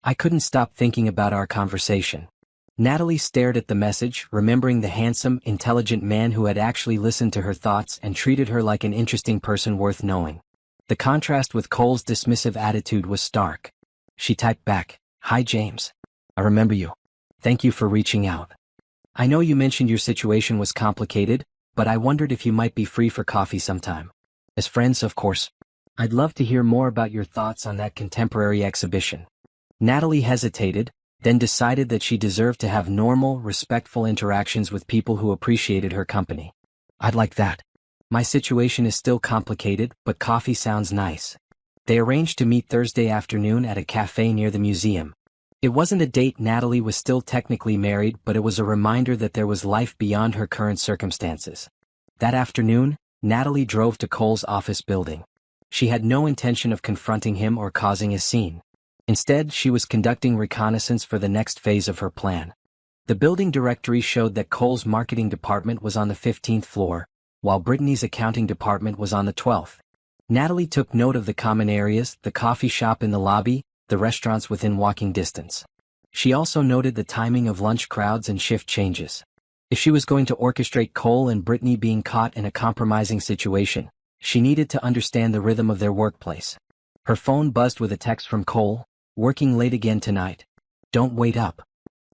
[SPEAKER 1] I couldn't stop thinking about our conversation. Natalie stared at the message, remembering the handsome, intelligent man who had actually listened to her thoughts and treated her like an interesting person worth knowing. The contrast with Cole's dismissive attitude was stark. She typed back, Hi James. I remember you. Thank you for reaching out. I know you mentioned your situation was complicated, but I wondered if you might be free for coffee sometime. As friends, of course. I'd love to hear more about your thoughts on that contemporary exhibition. Natalie hesitated, then decided that she deserved to have normal, respectful interactions with people who appreciated her company. I'd like that. My situation is still complicated, but coffee sounds nice. They arranged to meet Thursday afternoon at a cafe near the museum. It wasn't a date. Natalie was still technically married, but it was a reminder that there was life beyond her current circumstances. That afternoon, Natalie drove to Cole's office building. She had no intention of confronting him or causing a scene. Instead, she was conducting reconnaissance for the next phase of her plan. The building directory showed that Cole's marketing department was on the 15th floor, while Brittany's accounting department was on the 12th. Natalie took note of the common areas, the coffee shop in the lobby, the restaurants within walking distance. She also noted the timing of lunch crowds and shift changes. If she was going to orchestrate Cole and Brittany being caught in a compromising situation, she needed to understand the rhythm of their workplace. Her phone buzzed with a text from Cole, "Working late again tonight. Don't wait up."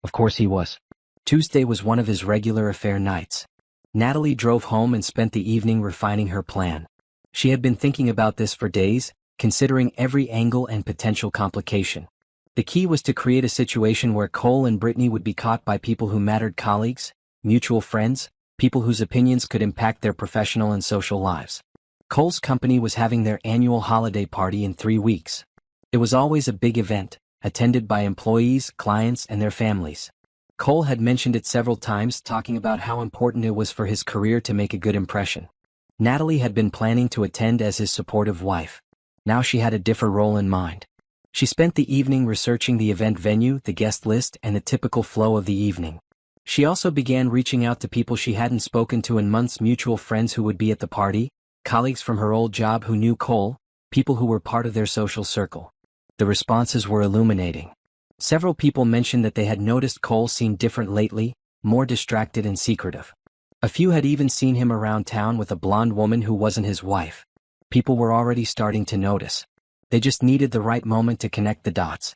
[SPEAKER 1] Of course he was. Tuesday was one of his regular affair nights. Natalie drove home and spent the evening refining her plan. She had been thinking about this for days, considering every angle and potential complication. The key was to create a situation where Cole and Brittany would be caught by people who mattered: colleagues, mutual friends, people whose opinions could impact their professional and social lives. Cole's company was having their annual holiday party in 3 weeks. It was always a big event, attended by employees, clients, and their families. Cole had mentioned it several times, talking about how important it was for his career to make a good impression. Natalie had been planning to attend as his supportive wife. Now she had a different role in mind. She spent the evening researching the event venue, the guest list, and the typical flow of the evening. She also began reaching out to people she hadn't spoken to in months: mutual friends who would be at the party, colleagues from her old job who knew Cole, people who were part of their social circle. The responses were illuminating. Several people mentioned that they had noticed Cole seemed different lately, more distracted and secretive. A few had even seen him around town with a blonde woman who wasn't his wife. People were already starting to notice. They just needed the right moment to connect the dots.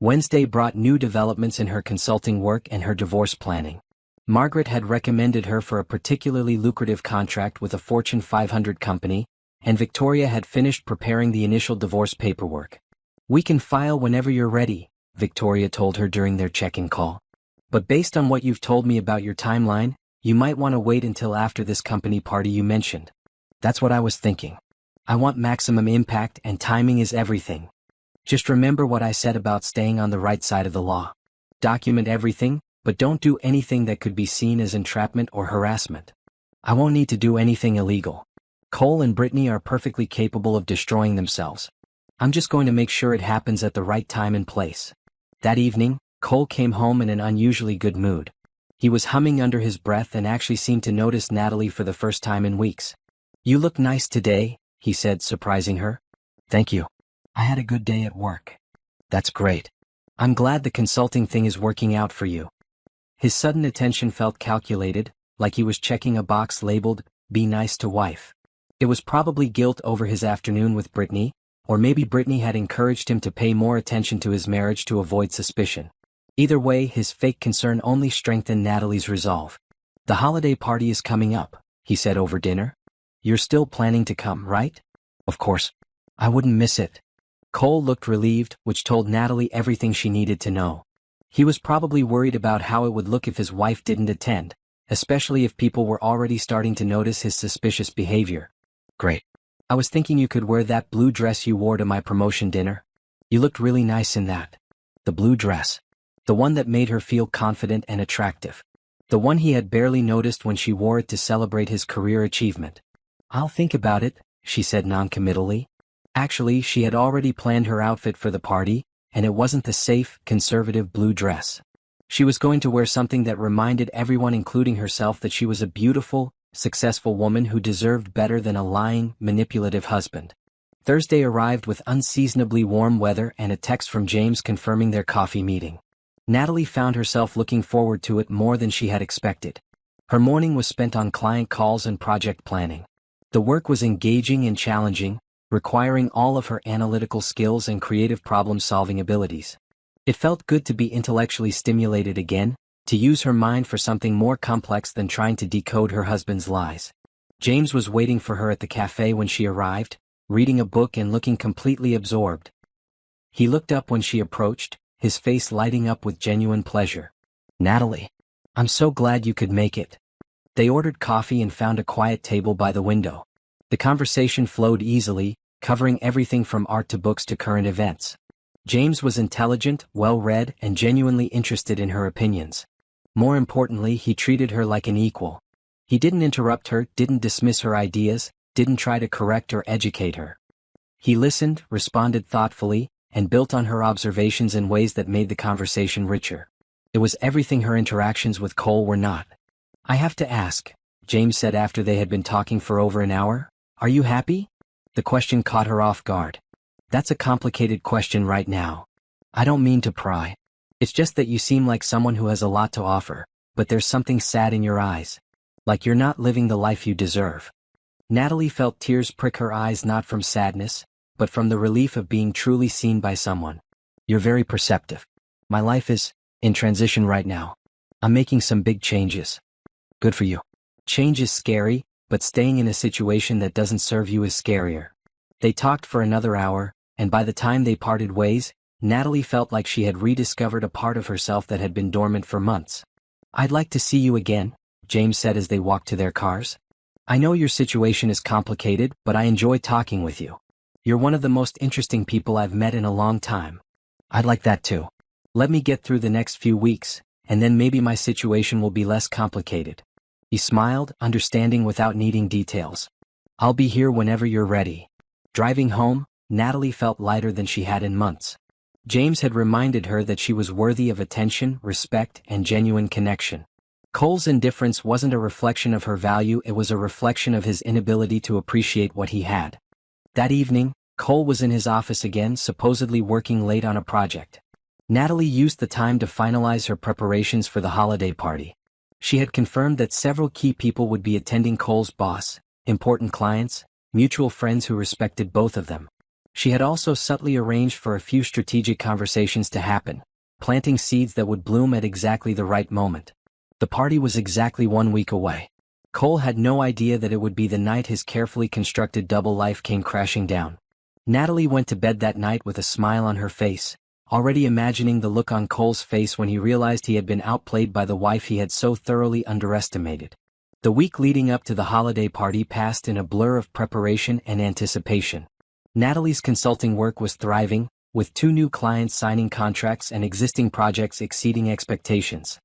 [SPEAKER 1] Wednesday brought new developments in her consulting work and her divorce planning. Margaret had recommended her for a particularly lucrative contract with a Fortune 500 company, and Victoria had finished preparing the initial divorce paperwork. "We can file whenever you're ready," Victoria told her during their check-in call. "But based on what you've told me about your timeline, you might want to wait until after this company party you mentioned." "That's what I was thinking. I want maximum impact, and timing is everything. Just remember what I said about staying on the right side of the law. Document everything, but don't do anything that could be seen as entrapment or harassment." "I won't need to do anything illegal. Cole and Brittany are perfectly capable of destroying themselves. I'm just going to make sure it happens at the right time and place." That evening, Cole came home in an unusually good mood. He was humming under his breath and actually seemed to notice Natalie for the first time in weeks. "You look nice today," he said, surprising her. "Thank you. I had a good day at work." "That's great. I'm glad the consulting thing is working out for you." His sudden attention felt calculated, like he was checking a box labeled, "Be nice to wife." It was probably guilt over his afternoon with Brittany, or maybe Brittany had encouraged him to pay more attention to his marriage to avoid suspicion. Either way, his fake concern only strengthened Natalie's resolve. "The holiday party is coming up," he said over dinner. "You're still planning to come, right?" "Of course. I wouldn't miss it." Cole looked relieved, which told Natalie everything she needed to know. He was probably worried about how it would look if his wife didn't attend, especially if people were already starting to notice his suspicious behavior. "Great. I was thinking you could wear that blue dress you wore to my promotion dinner. You looked really nice in that." The blue dress. The one that made her feel confident and attractive. The one he had barely noticed when she wore it to celebrate his career achievement. "I'll think about it," she said noncommittally. Actually, she had already planned her outfit for the party, and it wasn't the safe, conservative blue dress. She was going to wear something that reminded everyone, including herself, that she was a beautiful, successful woman who deserved better than a lying, manipulative husband. Thursday arrived with unseasonably warm weather and a text from James confirming their coffee meeting. Natalie found herself looking forward to it more than she had expected. Her morning was spent on client calls and project planning. The work was engaging and challenging, requiring all of her analytical skills and creative problem-solving abilities. It felt good to be intellectually stimulated again, to use her mind for something more complex than trying to decode her husband's lies. James was waiting for her at the cafe when she arrived, reading a book and looking completely absorbed. He looked up when she approached, his face lighting up with genuine pleasure. "Natalie, I'm so glad you could make it." They ordered coffee and found a quiet table by the window. The conversation flowed easily, covering everything from art to books to current events. James was intelligent, well-read, and genuinely interested in her opinions. More importantly, he treated her like an equal. He didn't interrupt her, didn't dismiss her ideas, didn't try to correct or educate her. He listened, responded thoughtfully, and built on her observations in ways that made the conversation richer. It was everything her interactions with Cole were not. "I have to ask," James said after they had been talking for over an hour, "are you happy?" The question caught her off guard. "That's a complicated question right now. I don't mean to pry. It's just that you seem like someone who has a lot to offer, but there's something sad in your eyes. Like you're not living the life you deserve. Natalie felt tears prick her eyes, not from sadness, but from the relief of being truly seen by someone. You're very perceptive. My life is in transition right now. I'm making some big changes. Good for you. Change is scary, but staying in a situation that doesn't serve you is scarier. They talked for another hour, and by the time they parted ways, Natalie felt like she had rediscovered a part of herself that had been dormant for months. I'd like to see you again, James said as they walked to their cars. I know your situation is complicated, but I enjoy talking with you. You're one of the most interesting people I've met in a long time. I'd like that too. Let me get through the next few weeks, and then maybe my situation will be less complicated. He smiled, understanding without needing details. I'll be here whenever you're ready. Driving home, Natalie felt lighter than she had in months. James had reminded her that she was worthy of attention, respect, and genuine connection. Cole's indifference wasn't a reflection of her value, it was a reflection of his inability to appreciate what he had. That evening, Cole was in his office again, supposedly working late on a project. Natalie used the time to finalize her preparations for the holiday party. She had confirmed that several key people would be attending: Cole's boss, important clients, mutual friends who respected both of them. She had also subtly arranged for a few strategic conversations to happen, planting seeds that would bloom at exactly the right moment. The party was exactly 1 week away. Cole had no idea that it would be the night his carefully constructed double life came crashing down. Natalie went to bed that night with a smile on her face, already imagining the look on Cole's face when he realized he had been outplayed by the wife he had so thoroughly underestimated. The week leading up to the holiday party passed in a blur of preparation and anticipation. Natalie's consulting work was thriving, with 2 new clients signing contracts and existing projects exceeding expectations.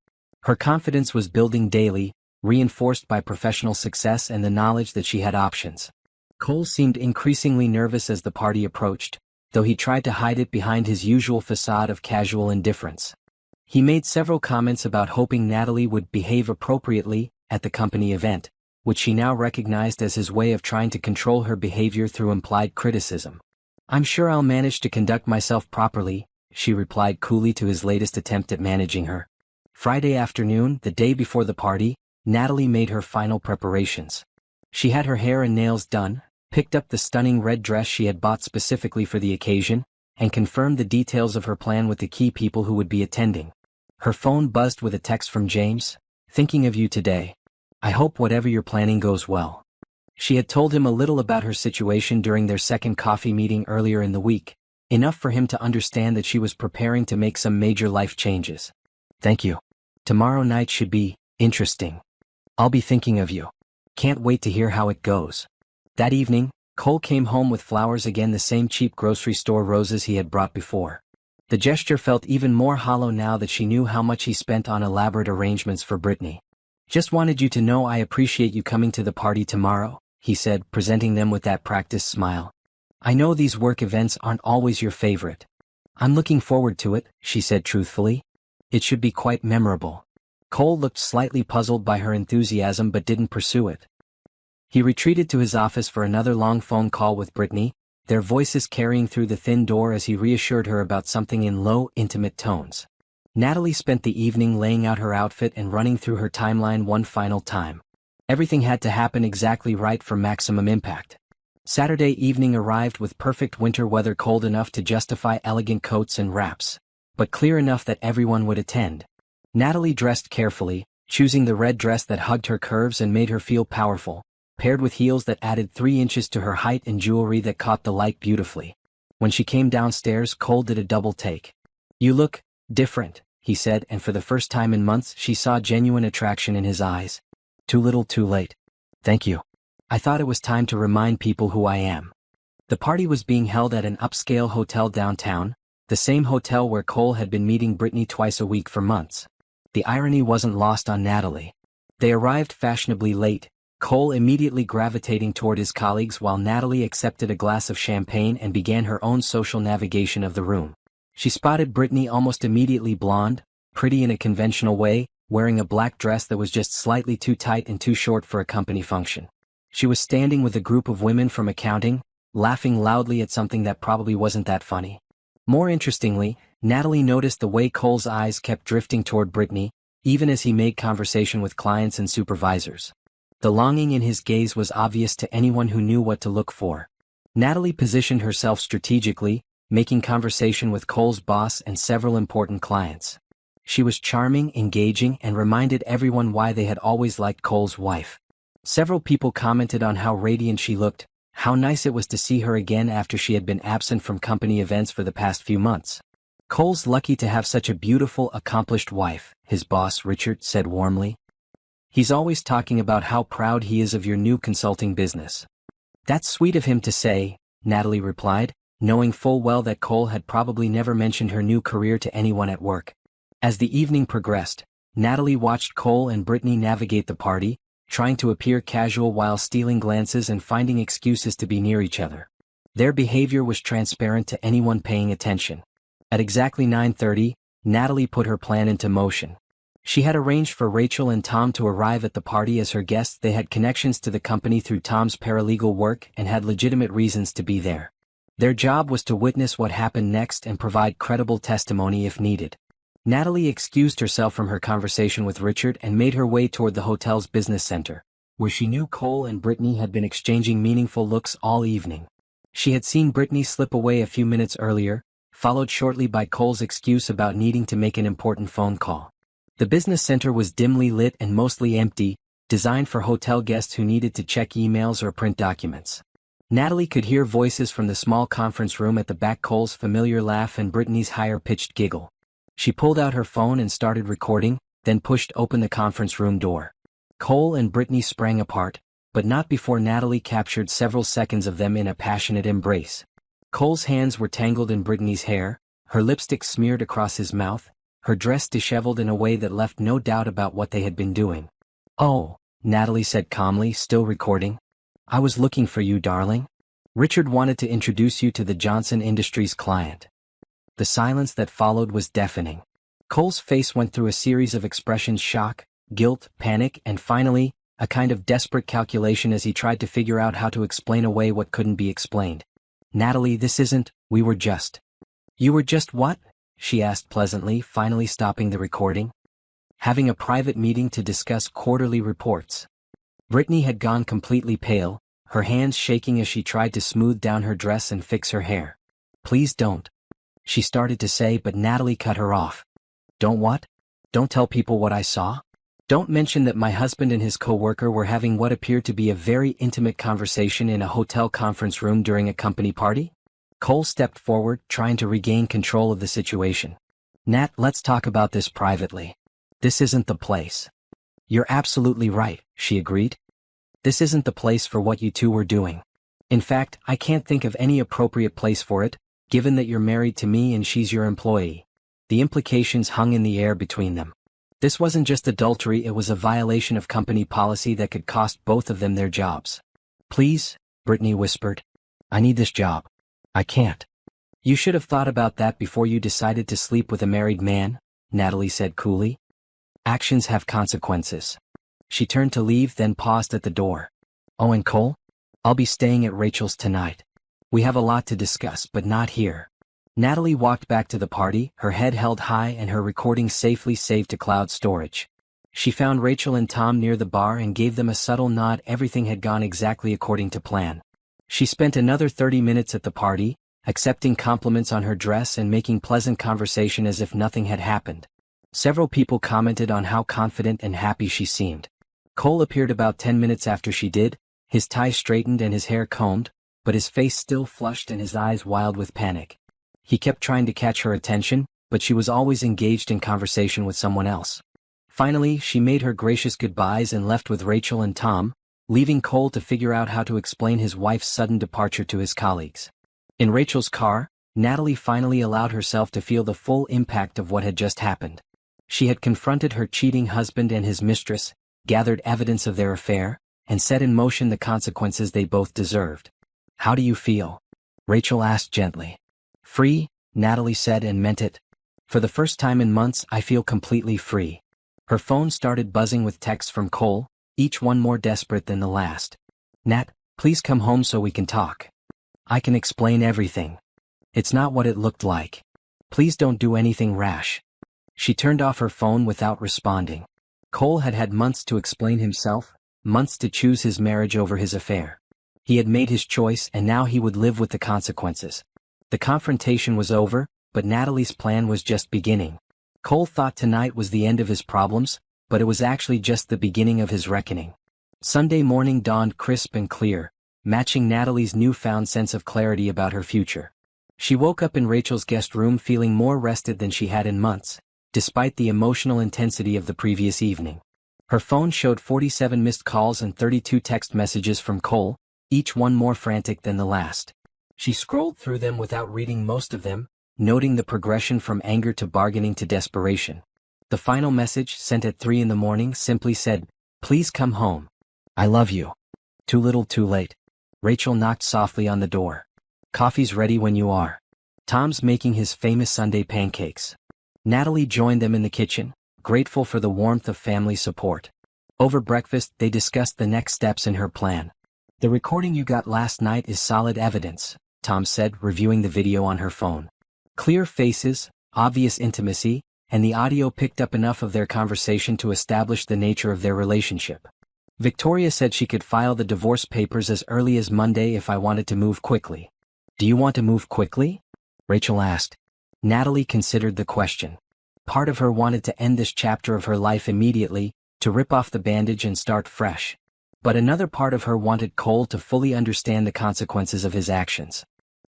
[SPEAKER 1] Her confidence was building daily, reinforced by professional success and the knowledge that she had options. Cole seemed increasingly nervous as the party approached, though he tried to hide it behind his usual facade of casual indifference. He made several comments about hoping Natalie would behave appropriately at the company event, which she now recognized as his way of trying to control her behavior through implied criticism. I'm sure I'll manage to conduct myself properly, she replied coolly to his latest attempt at managing her. Friday afternoon, the day before the party, Natalie made her final preparations. She had her hair and nails done, picked up the stunning red dress she had bought specifically for the occasion, and confirmed the details of her plan with the key people who would be attending. Her phone buzzed with a text from James. Thinking of you today. I hope whatever you're planning goes well. She had told him a little about her situation during their second coffee meeting earlier in the week, enough for him to understand that she was preparing to make some major life changes. Thank you. Tomorrow night should be interesting. I'll be thinking of you. Can't wait to hear how it goes. That evening, Cole came home with flowers again, the same cheap grocery store roses he had brought before. The gesture felt even more hollow now that she knew how much he spent on elaborate arrangements for Brittany. Just wanted you to know I appreciate you coming to the party tomorrow, he said, presenting them with that practiced smile. I know these work events aren't always your favorite. I'm looking forward to it, she said truthfully. It should be quite memorable. Cole looked slightly puzzled by her enthusiasm but didn't pursue it. He retreated to his office for another long phone call with Brittany, their voices carrying through the thin door as he reassured her about something in low, intimate tones. Natalie spent the evening laying out her outfit and running through her timeline one final time. Everything had to happen exactly right for maximum impact. Saturday evening arrived with perfect winter weather, cold enough to justify elegant coats and wraps, but clear enough that everyone would attend. Natalie dressed carefully, choosing the red dress that hugged her curves and made her feel powerful, paired with heels that added 3 inches to her height and jewelry that caught the light beautifully. When she came downstairs, Cole did a double take. You look different, he said, and for the first time in months she saw genuine attraction in his eyes. Too little too late. Thank you. I thought it was time to remind people who I am. The party was being held at an upscale hotel downtown, the same hotel where Cole had been meeting Brittany twice a week for months. The irony wasn't lost on Natalie. They arrived fashionably late, Cole immediately gravitating toward his colleagues while Natalie accepted a glass of champagne and began her own social navigation of the room. She spotted Brittany almost immediately, blonde, pretty in a conventional way, wearing a black dress that was just slightly too tight and too short for a company function. She was standing with a group of women from accounting, laughing loudly at something that probably wasn't that funny. More interestingly, Natalie noticed the way Cole's eyes kept drifting toward Brittany, even as he made conversation with clients and supervisors. The longing in his gaze was obvious to anyone who knew what to look for. Natalie positioned herself strategically, making conversation with Cole's boss and several important clients. She was charming, engaging, and reminded everyone why they had always liked Cole's wife. Several people commented on how radiant she looked, how nice it was to see her again after she had been absent from company events for the past few months. "Cole's lucky to have such a beautiful, accomplished wife," his boss Richard said warmly. "He's always talking about how proud he is of your new consulting business." "That's sweet of him to say," Natalie replied, knowing full well that Cole had probably never mentioned her new career to anyone at work. As the evening progressed, Natalie watched Cole and Brittany navigate the party, trying to appear casual while stealing glances and finding excuses to be near each other. Their behavior was transparent to anyone paying attention. At exactly 9:30, Natalie put her plan into motion. She had arranged for Rachel and Tom to arrive at the party as her guests. They had connections to the company through Tom's paralegal work and had legitimate reasons to be there. Their job was to witness what happened next and provide credible testimony if needed. Natalie excused herself from her conversation with Richard and made her way toward the hotel's business center, where she knew Cole and Brittany had been exchanging meaningful looks all evening. She had seen Brittany slip away a few minutes earlier, followed shortly by Cole's excuse about needing to make an important phone call. The business center was dimly lit and mostly empty, designed for hotel guests who needed to check emails or print documents. Natalie could hear voices from the small conference room at the back, Cole's familiar laugh and Brittany's higher-pitched giggle. She pulled out her phone and started recording, then pushed open the conference room door. Cole and Brittany sprang apart, but not before Natalie captured several seconds of them in a passionate embrace. Cole's hands were tangled in Brittany's hair, her lipstick smeared across his mouth, her dress disheveled in a way that left no doubt about what they had been doing. "Oh," Natalie said calmly, still recording. "I was looking for you, darling. Richard wanted to introduce you to the Johnson Industries client." The silence that followed was deafening. Cole's face went through a series of expressions: shock, guilt, panic, and finally, a kind of desperate calculation as he tried to figure out how to explain away what couldn't be explained. "Natalie, this isn't, we were just..." "You were just what?" she asked pleasantly, finally stopping the recording. "Having a private meeting to discuss quarterly reports." Brittany had gone completely pale, her hands shaking as she tried to smooth down her dress and fix her hair. "Please don't," she started to say, but Natalie cut her off. "Don't what? Don't tell people what I saw? Don't mention that my husband and his co-worker were having what appeared to be a very intimate conversation in a hotel conference room during a company party?" Cole stepped forward, trying to regain control of the situation. "Nat, let's talk about this privately. This isn't the place." "You're absolutely right," she agreed. "This isn't the place for what you two were doing. In fact, I can't think of any appropriate place for it, given that you're married to me and she's your employee." The implications hung in the air between them. This wasn't just adultery, it was a violation of company policy that could cost both of them their jobs. "Please," Brittany whispered. "I need this job. I can't." "You should have thought about that before you decided to sleep with a married man," Natalie said coolly. "Actions have consequences." She turned to leave, then paused at the door. "Oh, and Cole? I'll be staying at Rachel's tonight. We have a lot to discuss, but not here." Natalie walked back to the party, her head held high and her recording safely saved to cloud storage. She found Rachel and Tom near the bar and gave them a subtle nod. Everything had gone exactly according to plan. She spent another 30 minutes at the party, accepting compliments on her dress and making pleasant conversation as if nothing had happened. Several people commented on how confident and happy she seemed. Cole appeared about 10 minutes after she did, his tie straightened and his hair combed, but his face still flushed and his eyes wild with panic. He kept trying to catch her attention, but she was always engaged in conversation with someone else. Finally, she made her gracious goodbyes and left with Rachel and Tom, leaving Cole to figure out how to explain his wife's sudden departure to his colleagues. In Rachel's car, Natalie finally allowed herself to feel the full impact of what had just happened. She had confronted her cheating husband and his mistress, gathered evidence of their affair, and set in motion the consequences they both deserved. "How do you feel?" Rachel asked gently. "Free," Natalie said, and meant it. "For the first time in months, I feel completely free." Her phone started buzzing with texts from Cole, each one more desperate than the last. "Nat, please come home so we can talk. I can explain everything. It's not what it looked like. Please don't do anything rash." She turned off her phone without responding. Cole had had months to explain himself, months to choose his marriage over his affair. He had made his choice and now he would live with the consequences. The confrontation was over, but Natalie's plan was just beginning. Cole thought tonight was the end of his problems, but it was actually just the beginning of his reckoning. Sunday morning dawned crisp and clear, matching Natalie's newfound sense of clarity about her future. She woke up in Rachel's guest room feeling more rested than she had in months, despite the emotional intensity of the previous evening. Her phone showed 47 missed calls and 32 text messages from Cole, each one more frantic than the last. She scrolled through them without reading most of them, noting the progression from anger to bargaining to desperation. The final message, sent at 3 in the morning, simply said, "Please come home. I love you." Too little too late. Rachel knocked softly on the door. "Coffee's ready when you are. Tom's making his famous Sunday pancakes." Natalie joined them in the kitchen, grateful for the warmth of family support. Over breakfast they discussed the next steps in her plan. "The recording you got last night is solid evidence," Tom said, reviewing the video on her phone. "Clear faces, obvious intimacy, and the audio picked up enough of their conversation to establish the nature of their relationship. Victoria said she could file the divorce papers as early as Monday if I wanted to move quickly." "Do you want to move quickly?" Rachel asked. Natalie considered the question. Part of her wanted to end this chapter of her life immediately, to rip off the bandage and start fresh. But another part of her wanted Cole to fully understand the consequences of his actions.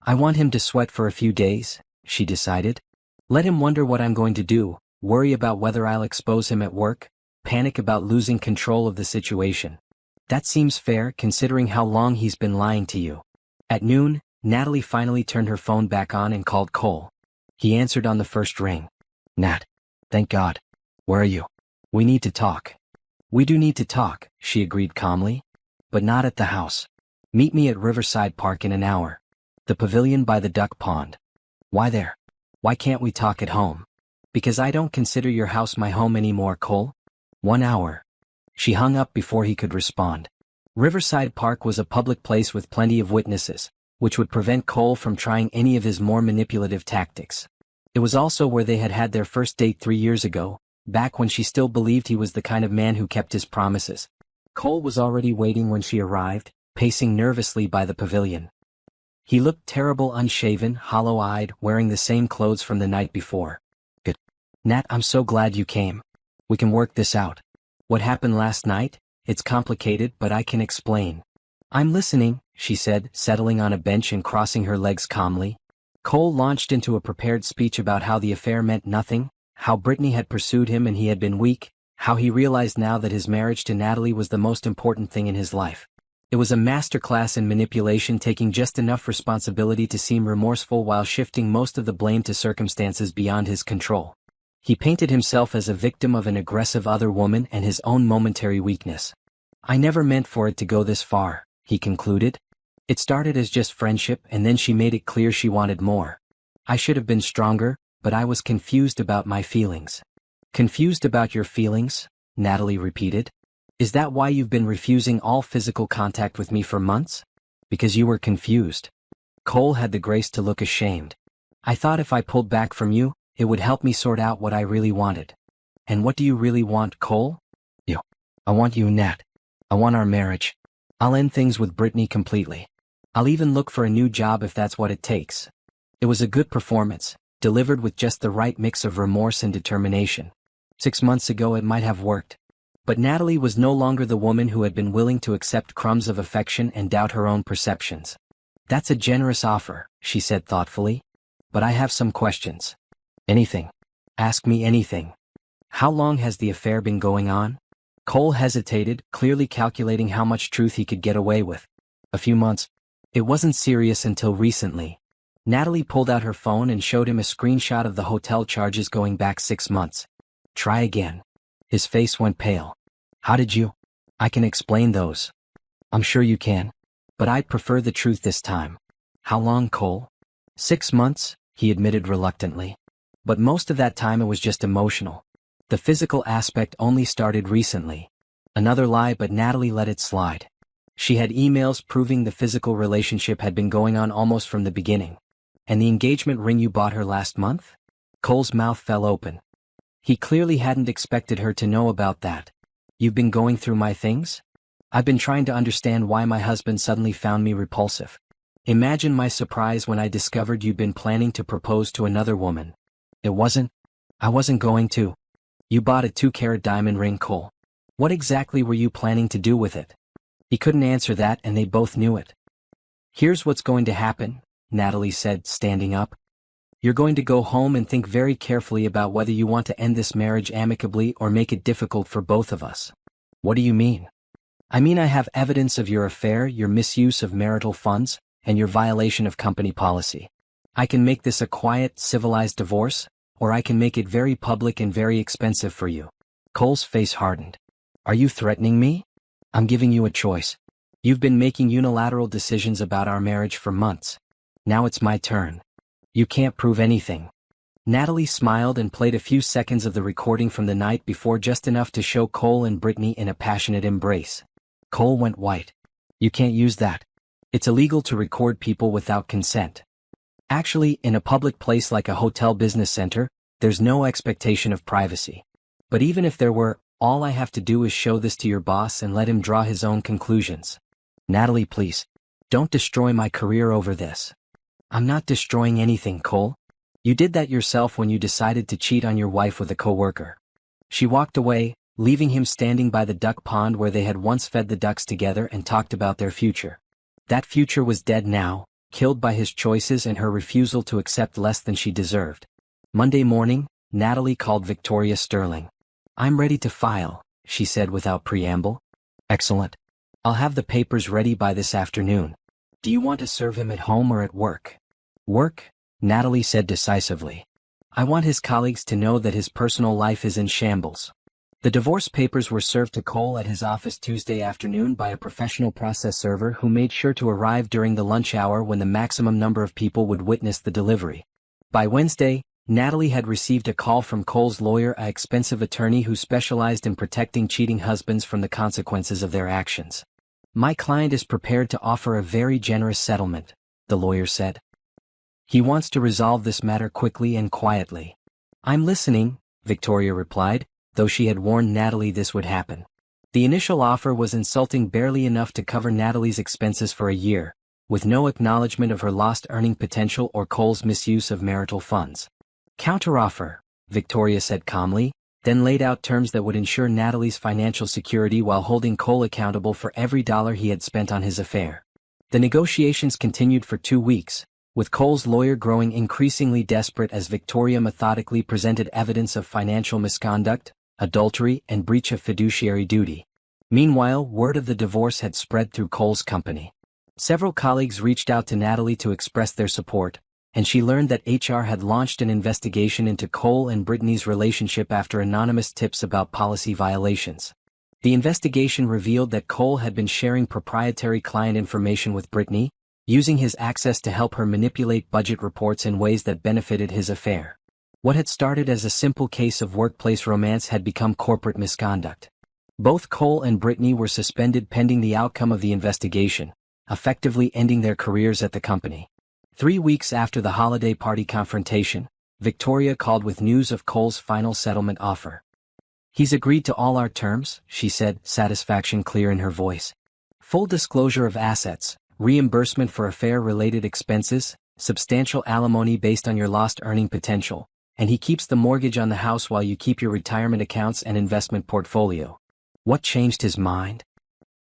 [SPEAKER 1] "I want him to sweat for a few days," she decided. "Let him wonder what I'm going to do, worry about whether I'll expose him at work, panic about losing control of the situation. That seems fair considering how long he's been lying to you." At noon, Natalie finally turned her phone back on and called Cole. He answered on the first ring. "Nat. Thank God. Where are you? We need to talk." "We do need to talk," she agreed calmly. "But not at the house. Meet me at Riverside Park in an hour. The pavilion by the duck pond." "Why there? Why can't we talk at home?" "Because I don't consider your house my home anymore, Cole." 1 hour. She hung up before he could respond. Riverside Park was a public place with plenty of witnesses, which would prevent Cole from trying any of his more manipulative tactics. It was also where they had had their first date 3 years ago, back when she still believed he was the kind of man who kept his promises. Cole was already waiting when she arrived, pacing nervously by the pavilion. He looked terrible, unshaven, hollow-eyed, wearing the same clothes from the night before. "Good. Nat, I'm so glad you came. We can work this out. What happened last night? It's complicated, but I can explain." "I'm listening," she said, settling on a bench and crossing her legs calmly. Cole launched into a prepared speech about how the affair meant nothing, how Brittany had pursued him and he had been weak, how he realized now that his marriage to Natalie was the most important thing in his life. It was a masterclass in manipulation, taking just enough responsibility to seem remorseful while shifting most of the blame to circumstances beyond his control. He painted himself as a victim of an aggressive other woman and his own momentary weakness. "I never meant for it to go this far," he concluded. "It started as just friendship and then she made it clear she wanted more. I should have been stronger, but I was confused about my feelings." "Confused about your feelings?" Natalie repeated. "Is that why you've been refusing all physical contact with me for months? Because you were confused?" Cole had the grace to look ashamed. "I thought if I pulled back from you, it would help me sort out what I really wanted." "And what do you really want, Cole?" "You. I want you, Nat. I want our marriage. I'll end things with Brittany completely. I'll even look for a new job if that's what it takes." It was a good performance, delivered with just the right mix of remorse and determination. 6 months ago it might have worked. But Natalie was no longer the woman who had been willing to accept crumbs of affection and doubt her own perceptions. "That's a generous offer," she said thoughtfully. "But I have some questions." "Anything. Ask me anything." "How long has the affair been going on?" Cole hesitated, clearly calculating how much truth he could get away with. "A few months. It wasn't serious until recently." Natalie pulled out her phone and showed him a screenshot of the hotel charges going back 6 months. "Try again." His face went pale. "How did you?" "I can explain those." "I'm sure you can. But I'd prefer the truth this time." "How long, Cole?" 6 months, he admitted reluctantly. But most of that time it was just emotional. The physical aspect only started recently. Another lie, but Natalie let it slide. She had emails proving the physical relationship had been going on almost from the beginning. "And the engagement ring you bought her last month?" Cole's mouth fell open. He clearly hadn't expected her to know about that. "You've been going through my things? I've been trying to understand why my husband suddenly found me repulsive. Imagine my surprise when I discovered you'd been planning to propose to another woman." I wasn't going to. "You bought a 2-carat diamond ring, Cole. What exactly were you planning to do with it?" He couldn't answer that, and they both knew it. "Here's what's going to happen," Natalie said, standing up. "You're going to go home and think very carefully about whether you want to end this marriage amicably or make it difficult for both of us." "What do you mean?" "I mean, I have evidence of your affair, your misuse of marital funds, and your violation of company policy. I can make this a quiet, civilized divorce, or I can make it very public and very expensive for you." Cole's face hardened. "Are you threatening me? I'm giving you a choice. You've been making unilateral decisions about our marriage for months. Now it's my turn. You can't prove anything." Natalie smiled and played a few seconds of the recording from the night before, just enough to show Cole and Brittany in a passionate embrace. Cole went white. "You can't use that. It's illegal to record people without consent. Actually, in a public place like a hotel business center, there's no expectation of privacy. But even if there were, all I have to do is show this to your boss and let him draw his own conclusions." "Natalie, please. Don't destroy my career over this." "I'm not destroying anything, Cole. You did that yourself when you decided to cheat on your wife with a coworker." She walked away, leaving him standing by the duck pond where they had once fed the ducks together and talked about their future. That future was dead now, killed by his choices and her refusal to accept less than she deserved. Monday morning, Natalie called Victoria Sterling. "I'm ready to file," she said without preamble. "Excellent. I'll have the papers ready by this afternoon. Do you want to serve him at home or at work?" "Work," Natalie said decisively. "I want his colleagues to know that his personal life is in shambles." The divorce papers were served to Cole at his office Tuesday afternoon by a professional process server who made sure to arrive during the lunch hour when the maximum number of people would witness the delivery. By Wednesday, Natalie had received a call from Cole's lawyer, an expensive attorney who specialized in protecting cheating husbands from the consequences of their actions. "My client is prepared to offer a very generous settlement," the lawyer said. "He wants to resolve this matter quickly and quietly." "I'm listening," Victoria replied, though she had warned Natalie this would happen. The initial offer was insulting, barely enough to cover Natalie's expenses for a year, with no acknowledgement of her lost earning potential or Cole's misuse of marital funds. "Counteroffer," Victoria said calmly, then laid out terms that would ensure Natalie's financial security while holding Cole accountable for every dollar he had spent on his affair. The negotiations continued for 2 weeks, with Cole's lawyer growing increasingly desperate as Victoria methodically presented evidence of financial misconduct, adultery, and breach of fiduciary duty. Meanwhile, word of the divorce had spread through Cole's company. Several colleagues reached out to Natalie to express their support, and she learned that HR had launched an investigation into Cole and Brittany's relationship after anonymous tips about policy violations. The investigation revealed that Cole had been sharing proprietary client information with Brittany, using his access to help her manipulate budget reports in ways that benefited his affair. What had started as a simple case of workplace romance had become corporate misconduct. Both Cole and Brittany were suspended pending the outcome of the investigation, effectively ending their careers at the company. 3 weeks after the holiday party confrontation, Victoria called with news of Cole's final settlement offer. "He's agreed to all our terms," she said, satisfaction clear in her voice. "Full disclosure of assets, reimbursement for affair-related expenses, substantial alimony based on your lost earning potential, and he keeps the mortgage on the house while you keep your retirement accounts and investment portfolio." What changed his mind?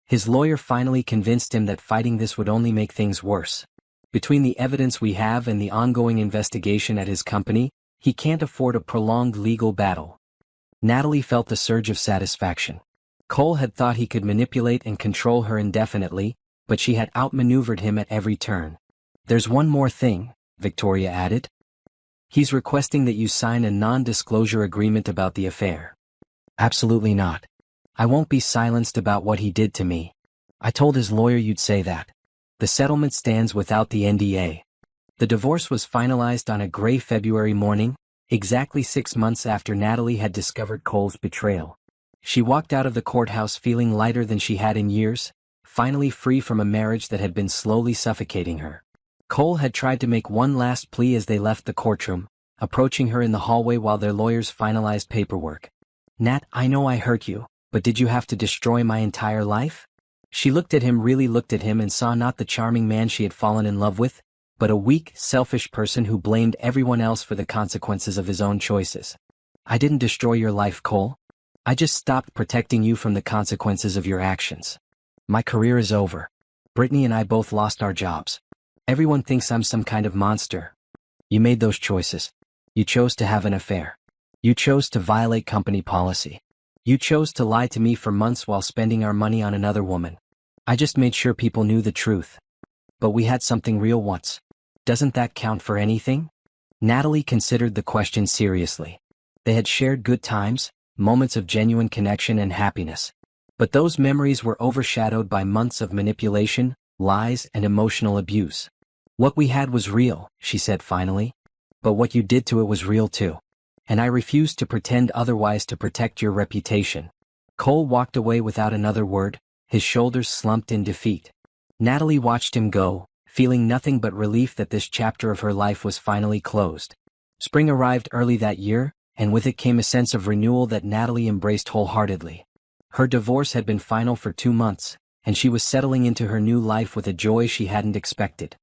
[SPEAKER 1] His lawyer finally convinced him that fighting this would only make things worse. Between the evidence we have and the ongoing investigation at his company, he can't afford a prolonged legal battle. Natalie felt the surge of satisfaction. Cole had thought he could manipulate and control her indefinitely, but she had outmaneuvered him at every turn. "There's one more thing," Victoria added. "He's requesting that you sign a non-disclosure agreement about the affair." "Absolutely not. I won't be silenced about what he did to me. I told his lawyer you'd say that. The settlement stands without the NDA." The divorce was finalized on a gray February morning, exactly 6 months after Natalie had discovered Cole's betrayal. She walked out of the courthouse feeling lighter than she had in years, finally free from a marriage that had been slowly suffocating her. Cole had tried to make one last plea as they left the courtroom, approaching her in the hallway while their lawyers finalized paperwork. "Nat, I know I hurt you, but did you have to destroy my entire life?" She looked at him, really looked at him, and saw not the charming man she had fallen in love with, but a weak, selfish person who blamed everyone else for the consequences of his own choices. "I didn't destroy your life, Cole. I just stopped protecting you from the consequences of your actions. My career is over. Brittany and I both lost our jobs. Everyone thinks I'm some kind of monster. You made those choices. You chose to have an affair. You chose to violate company policy. You chose to lie to me for months while spending our money on another woman. I just made sure people knew the truth. But we had something real once. Doesn't that count for anything?" Natalie considered the question seriously. They had shared good times, moments of genuine connection and happiness. But those memories were overshadowed by months of manipulation, lies, and emotional abuse. "What we had was real," she said finally. "But what you did to it was real too. And I refuse to pretend otherwise to protect your reputation." Cole walked away without another word, his shoulders slumped in defeat. Natalie watched him go, feeling nothing but relief that this chapter of her life was finally closed. Spring arrived early that year, and with it came a sense of renewal that Natalie embraced wholeheartedly. Her divorce had been final for 2 months, and she was settling into her new life with a joy she hadn't expected.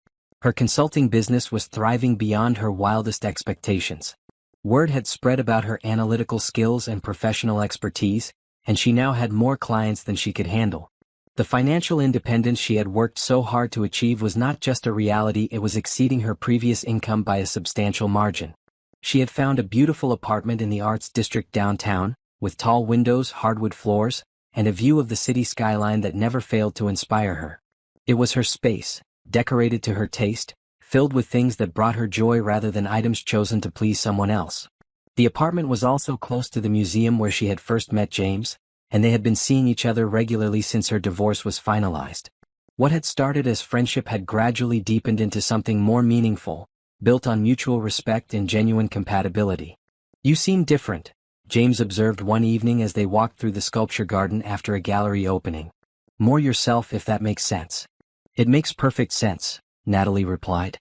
[SPEAKER 1] Her consulting business was thriving beyond her wildest expectations. Word had spread about her analytical skills and professional expertise, and she now had more clients than she could handle. The financial independence she had worked so hard to achieve was not just a reality, it was exceeding her previous income by a substantial margin. She had found a beautiful apartment in the Arts District downtown, with tall windows, hardwood floors, and a view of the city skyline that never failed to inspire her. It was her space, decorated to her taste, filled with things that brought her joy rather than items chosen to please someone else. The apartment was also close to the museum where she had first met James, and they had been seeing each other regularly since her divorce was finalized. What had started as friendship had gradually deepened into something more meaningful, built on mutual respect and genuine compatibility. "You seem different," James observed one evening as they walked through the sculpture garden after a gallery opening. "More yourself, if that makes sense." "It makes perfect sense," Natalie replied.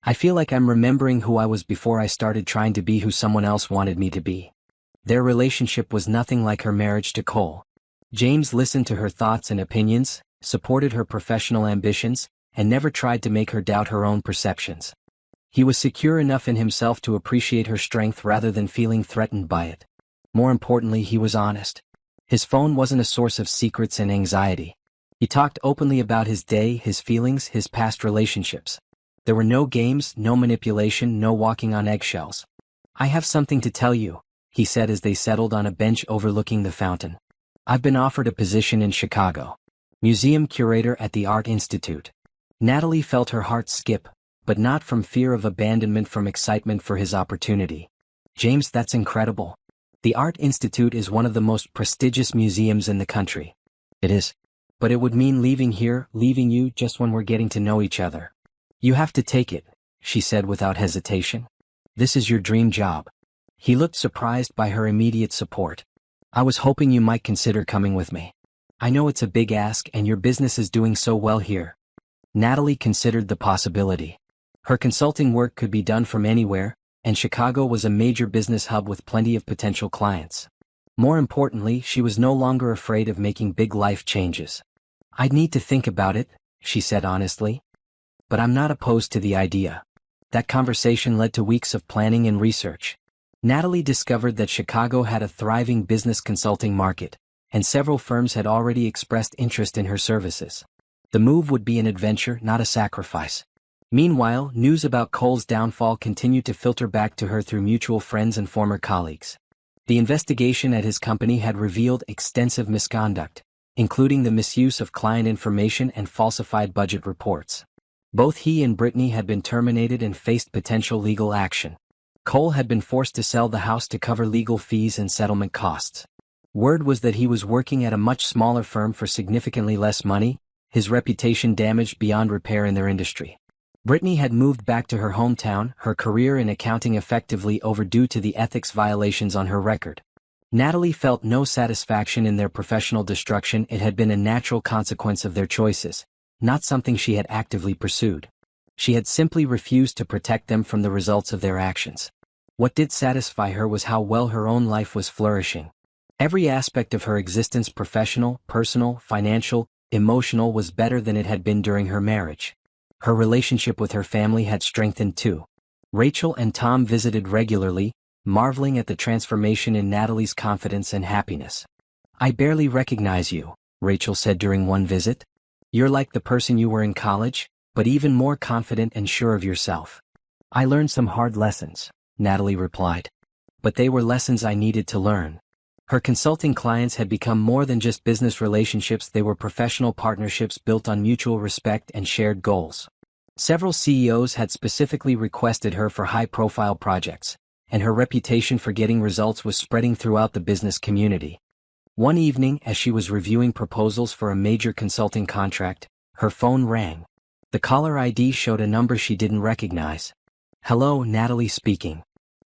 [SPEAKER 1] "I feel like I'm remembering who I was before I started trying to be who someone else wanted me to be." Their relationship was nothing like her marriage to Cole. James listened to her thoughts and opinions, supported her professional ambitions, and never tried to make her doubt her own perceptions. He was secure enough in himself to appreciate her strength rather than feeling threatened by it. More importantly, he was honest. His phone wasn't a source of secrets and anxiety. He talked openly about his day, his feelings, his past relationships. There were no games, no manipulation, no walking on eggshells. "I have something to tell you," he said as they settled on a bench overlooking the fountain. "I've been offered a position in Chicago. Museum curator at the Art Institute." Natalie felt her heart skip, but not from fear of abandonment, from excitement for his opportunity. "James, that's incredible. The Art Institute is one of the most prestigious museums in the country." "It is. But it would mean leaving here, leaving you just when we're getting to know each other." "You have to take it," she said without hesitation. "This is your dream job." He looked surprised by her immediate support. "I was hoping you might consider coming with me. I know it's a big ask and your business is doing so well here." Natalie considered the possibility. Her consulting work could be done from anywhere, and Chicago was a major business hub with plenty of potential clients. More importantly, she was no longer afraid of making big life changes. "I'd need to think about it," she said honestly. "But I'm not opposed to the idea." That conversation led to weeks of planning and research. Natalie discovered that Chicago had a thriving business consulting market, and several firms had already expressed interest in her services. The move would be an adventure, not a sacrifice. Meanwhile, news about Cole's downfall continued to filter back to her through mutual friends and former colleagues. The investigation at his company had revealed extensive misconduct, including the misuse of client information and falsified budget reports. Both he and Brittany had been terminated and faced potential legal action. Cole had been forced to sell the house to cover legal fees and settlement costs. Word was that he was working at a much smaller firm for significantly less money, his reputation damaged beyond repair in their industry. Brittany had moved back to her hometown, her career in accounting effectively over due to the ethics violations on her record. Natalie felt no satisfaction in their professional destruction. It had been a natural consequence of their choices, not something she had actively pursued. She had simply refused to protect them from the results of their actions. What did satisfy her was how well her own life was flourishing. Every aspect of her existence, professional, personal, financial, emotional, was better than it had been during her marriage. Her relationship with her family had strengthened too. Rachel and Tom visited regularly, marveling at the transformation in Natalie's confidence and happiness. "I barely recognize you," Rachel said during one visit. "You're like the person you were in college, but even more confident and sure of yourself." "I learned some hard lessons," Natalie replied. "But they were lessons I needed to learn." Her consulting clients had become more than just business relationships, they were professional partnerships built on mutual respect and shared goals. Several CEOs had specifically requested her for high-profile projects, and her reputation for getting results was spreading throughout the business community. One evening, as she was reviewing proposals for a major consulting contract, her phone rang. The caller ID showed a number she didn't recognize. "Hello, Natalie speaking."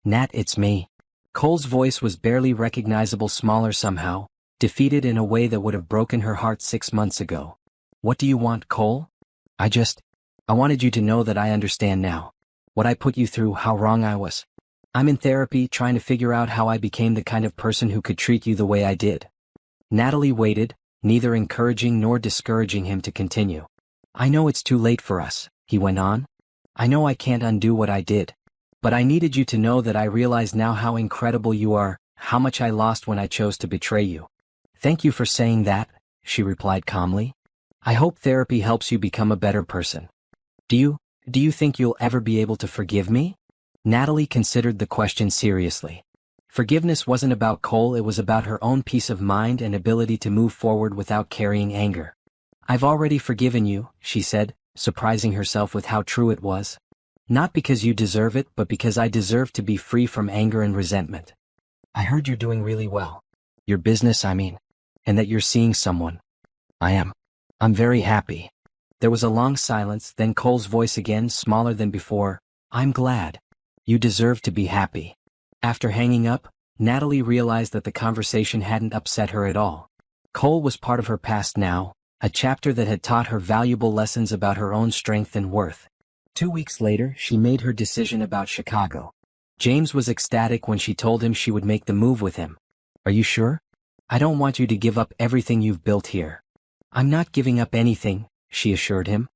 [SPEAKER 1] "Nat, it's me." Cole's voice was barely recognizable, smaller somehow, defeated in a way that would have broken her heart 6 months ago. "What do you want, Cole?" I wanted you to know that I understand now. What I put you through, how wrong I was. I'm in therapy trying to figure out how I became the kind of person who could treat you the way I did." Natalie waited, neither encouraging nor discouraging him to continue. "I know it's too late for us," he went on. "I know I can't undo what I did. But I needed you to know that I realize now how incredible you are, how much I lost when I chose to betray you." "Thank you for saying that," she replied calmly. "I hope therapy helps you become a better person." Do you think you'll ever be able to forgive me?" Natalie considered the question seriously. Forgiveness wasn't about Cole, it was about her own peace of mind and ability to move forward without carrying anger. "I've already forgiven you," she said, surprising herself with how true it was. "Not because you deserve it, but because I deserve to be free from anger and resentment. I heard you're doing really well. Your business, I mean. And that you're seeing someone. I'm very happy." There was a long silence, then Cole's voice again, smaller than before. "I'm glad. You deserve to be happy." After hanging up, Natalie realized that the conversation hadn't upset her at all. Cole was part of her past now, a chapter that had taught her valuable lessons about her own strength and worth. 2 weeks later, she made her decision about Chicago. James was ecstatic when she told him she would make the move with him. "Are you sure? I don't want you to give up everything you've built here." "I'm not giving up anything," she assured him.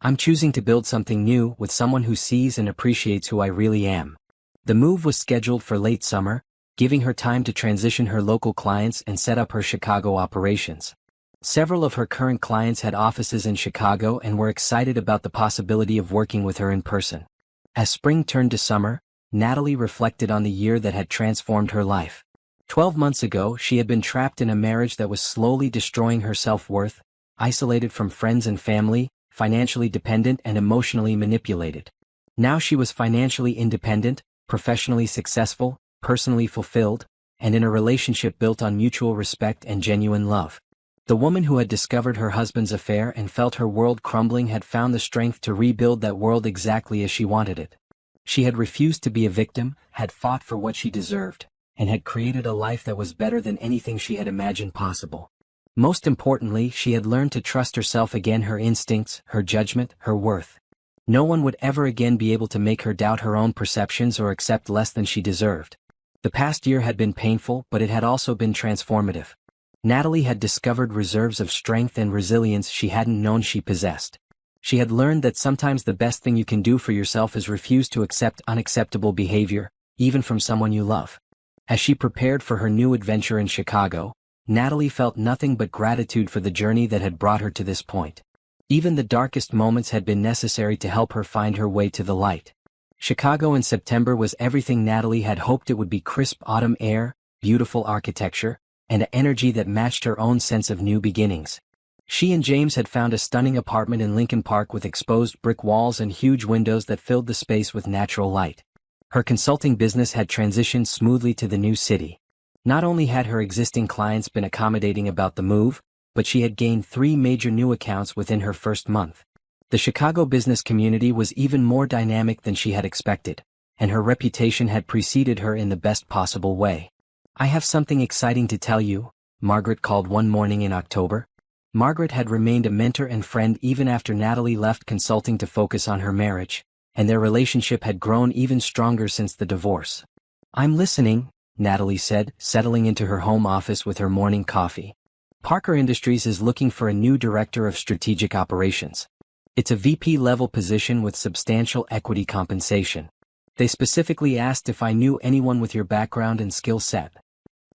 [SPEAKER 1] "I'm choosing to build something new with someone who sees and appreciates who I really am." The move was scheduled for late summer, giving her time to transition her local clients and set up her Chicago operations. Several of her current clients had offices in Chicago and were excited about the possibility of working with her in person. As spring turned to summer, Natalie reflected on the year that had transformed her life. 12 months ago, she had been trapped in a marriage that was slowly destroying her self-worth, isolated from friends and family, financially dependent and emotionally manipulated. Now she was financially independent, professionally successful, personally fulfilled, and in a relationship built on mutual respect and genuine love. The woman who had discovered her husband's affair and felt her world crumbling had found the strength to rebuild that world exactly as she wanted it. She had refused to be a victim, had fought for what she deserved, and had created a life that was better than anything she had imagined possible. Most importantly, she had learned to trust herself again, her instincts, her judgment, her worth. No one would ever again be able to make her doubt her own perceptions or accept less than she deserved. The past year had been painful, but it had also been transformative. Natalie had discovered reserves of strength and resilience she hadn't known she possessed. She had learned that sometimes the best thing you can do for yourself is refuse to accept unacceptable behavior, even from someone you love. As she prepared for her new adventure in Chicago, Natalie felt nothing but gratitude for the journey that had brought her to this point. Even the darkest moments had been necessary to help her find her way to the light. Chicago in September was everything Natalie had hoped it would be: crisp autumn air, beautiful architecture, and an energy that matched her own sense of new beginnings. She and James had found a stunning apartment in Lincoln Park with exposed brick walls and huge windows that filled the space with natural light. Her consulting business had transitioned smoothly to the new city. Not only had her existing clients been accommodating about the move, but she had gained 3 major new accounts within her first month. The Chicago business community was even more dynamic than she had expected, and her reputation had preceded her in the best possible way. "I have something exciting to tell you," Margaret called one morning in October. Margaret had remained a mentor and friend even after Natalie left consulting to focus on her marriage, and their relationship had grown even stronger since the divorce. I'm listening, Natalie said, settling into her home office with her morning coffee. Parker Industries is looking for a new director of strategic operations. It's a VP-level position with substantial equity compensation. They specifically asked if I knew anyone with your background and skill set.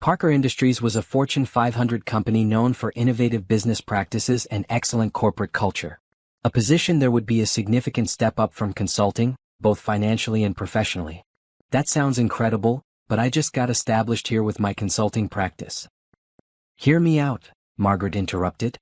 [SPEAKER 1] Parker Industries was a Fortune 500 company known for innovative business practices and excellent corporate culture. A position there would be a significant step up from consulting, both financially and professionally. That sounds incredible, but I just got established here with my consulting practice. Hear me out, Margaret interrupted.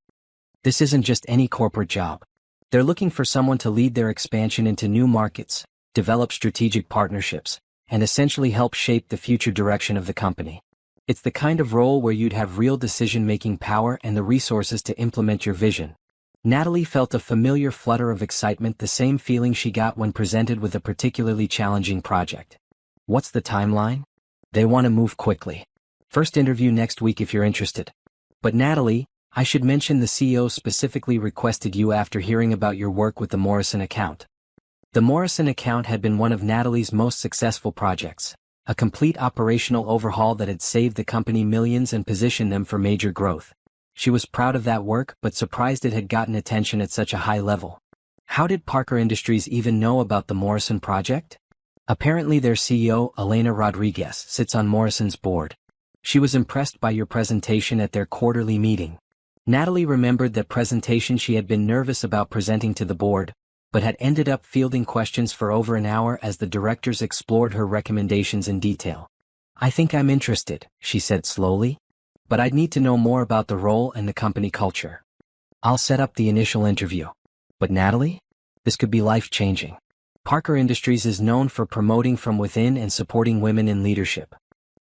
[SPEAKER 1] This isn't just any corporate job. They're looking for someone to lead their expansion into new markets, develop strategic partnerships, and essentially help shape the future direction of the company. It's the kind of role where you'd have real decision-making power and the resources to implement your vision. Natalie felt a familiar flutter of excitement, the same feeling she got when presented with a particularly challenging project. What's the timeline? They want to move quickly. First interview next week if you're interested. But Natalie, I should mention the CEO specifically requested you after hearing about your work with the Morrison account. The Morrison account had been one of Natalie's most successful projects, a complete operational overhaul that had saved the company millions and positioned them for major growth. She was proud of that work but surprised it had gotten attention at such a high level. How did Parker Industries even know about the Morrison project? Apparently their CEO, Elena Rodriguez, sits on Morrison's board. She was impressed by your presentation at their quarterly meeting. Natalie remembered that presentation. She had been nervous about presenting to the board, but had ended up fielding questions for over an hour as the directors explored her recommendations in detail. I think I'm interested, she said slowly, but I'd need to know more about the role and the company culture. I'll set up the initial interview. But Natalie? This could be life-changing. Parker Industries is known for promoting from within and supporting women in leadership.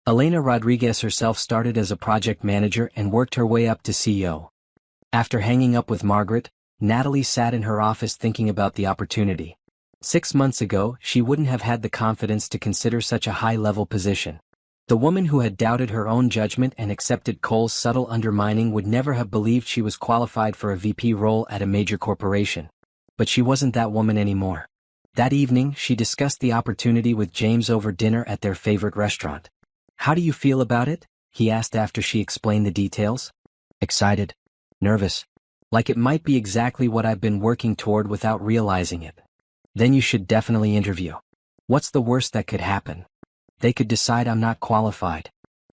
[SPEAKER 1] Elena Rodriguez herself started as a project manager and worked her way up to CEO. After hanging up with Margaret, Natalie sat in her office thinking about the opportunity. 6 months ago, she wouldn't have had the confidence to consider such a high-level position. The woman who had doubted her own judgment and accepted Cole's subtle undermining would never have believed she was qualified for a VP role at a major corporation. But she wasn't that woman anymore. That evening, she discussed the opportunity with James over dinner at their favorite restaurant. How do you feel about it? He asked after she explained the details. Excited. Nervous. Like it might be exactly what I've been working toward without realizing it. Then you should definitely interview. What's the worst that could happen? They could decide I'm not qualified.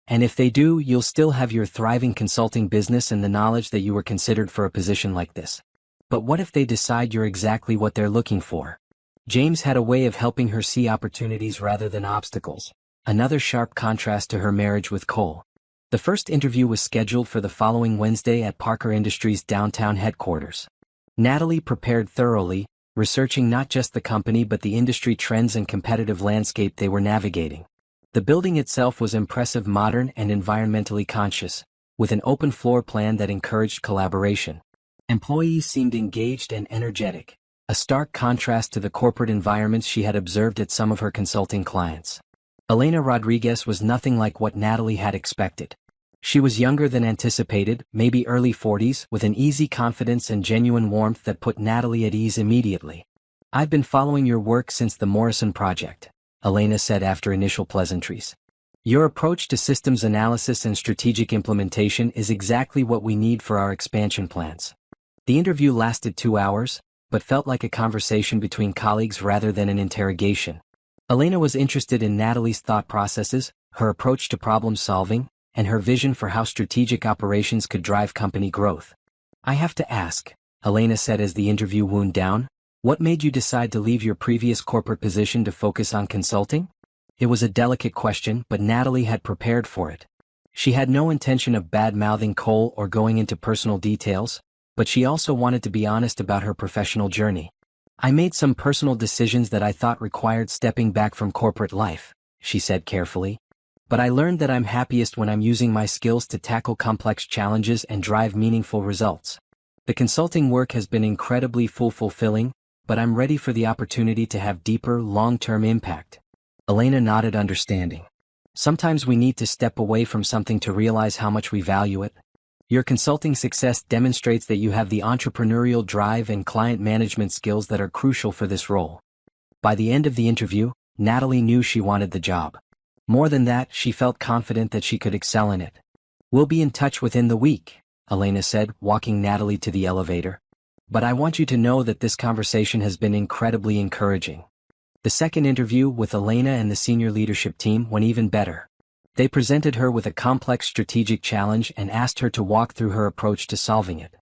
[SPEAKER 1] And if they do, you'll still have your thriving consulting business and the knowledge that you were considered for a position like this. But what if they decide you're exactly what they're looking for? James had a way of helping her see opportunities rather than obstacles, another sharp contrast to her marriage with Cole. The first interview was scheduled for the following Wednesday at Parker Industries' downtown headquarters. Natalie prepared thoroughly, researching not just the company but the industry trends and competitive landscape they were navigating. The building itself was impressive, modern and environmentally conscious, with an open floor plan that encouraged collaboration. Employees seemed engaged and energetic, a stark contrast to the corporate environments she had observed at some of her consulting clients. Elena Rodriguez was nothing like what Natalie had expected. She was younger than anticipated, maybe early 40s, with an easy confidence and genuine warmth that put Natalie at ease immediately. I've been following your work since the Morrison project, Elena said after initial pleasantries. Your approach to systems analysis and strategic implementation is exactly what we need for our expansion plans. The interview lasted 2 hours, but felt like a conversation between colleagues rather than an interrogation. Elena was interested in Natalie's thought processes, her approach to problem solving, and her vision for how strategic operations could drive company growth. I have to ask, Elena said as the interview wound down, what made you decide to leave your previous corporate position to focus on consulting? It was a delicate question, but Natalie had prepared for it. She had no intention of bad-mouthing Cole or going into personal details, but she also wanted to be honest about her professional journey. I made some personal decisions that I thought required stepping back from corporate life, she said carefully. But I learned that I'm happiest when I'm using my skills to tackle complex challenges and drive meaningful results. The consulting work has been incredibly fulfilling, but I'm ready for the opportunity to have deeper, long-term impact. Elena nodded understanding. Sometimes we need to step away from something to realize how much we value it. Your consulting success demonstrates that you have the entrepreneurial drive and client management skills that are crucial for this role. By the end of the interview, Natalie knew she wanted the job. More than that, she felt confident that she could excel in it. "We'll be in touch within the week," Elena said, walking Natalie to the elevator. "But I want you to know that this conversation has been incredibly encouraging." The second interview with Elena and the senior leadership team went even better. They presented her with a complex strategic challenge and asked her to walk through her approach to solving it.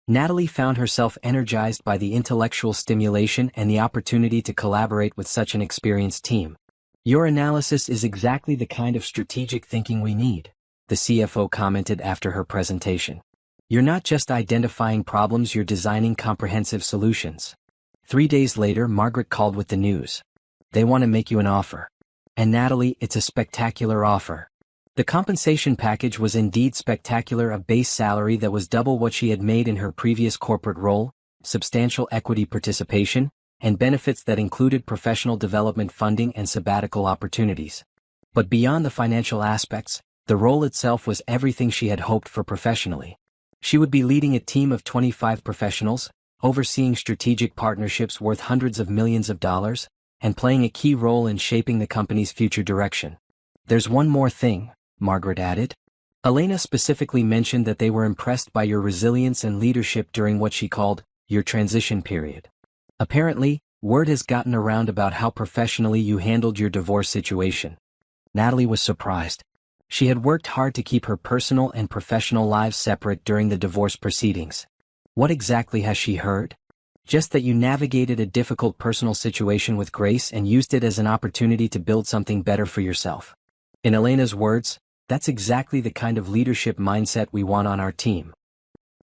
[SPEAKER 1] Natalie found herself energized by the intellectual stimulation and the opportunity to collaborate with such an experienced team. "Your analysis is exactly the kind of strategic thinking we need," the CFO commented after her presentation. "You're not just identifying problems, you're designing comprehensive solutions." 3 days later, Margaret called with the news. "They want to make you an offer. And Natalie, it's a spectacular offer." The compensation package was indeed spectacular, a base salary that was double what she had made in her previous corporate role, substantial equity participation, and benefits that included professional development funding and sabbatical opportunities. But beyond the financial aspects, the role itself was everything she had hoped for professionally. She would be leading a team of 25 professionals, overseeing strategic partnerships worth hundreds of millions of dollars, and playing a key role in shaping the company's future direction. "There's one more thing," Margaret added. "Elena specifically mentioned that they were impressed by your resilience and leadership during what she called your transition period. Apparently, word has gotten around about how professionally you handled your divorce situation." Natalie was surprised. She had worked hard to keep her personal and professional lives separate during the divorce proceedings. What exactly has she heard? Just that you navigated a difficult personal situation with grace and used it as an opportunity to build something better for yourself. In Elena's words, "That's exactly the kind of leadership mindset we want on our team."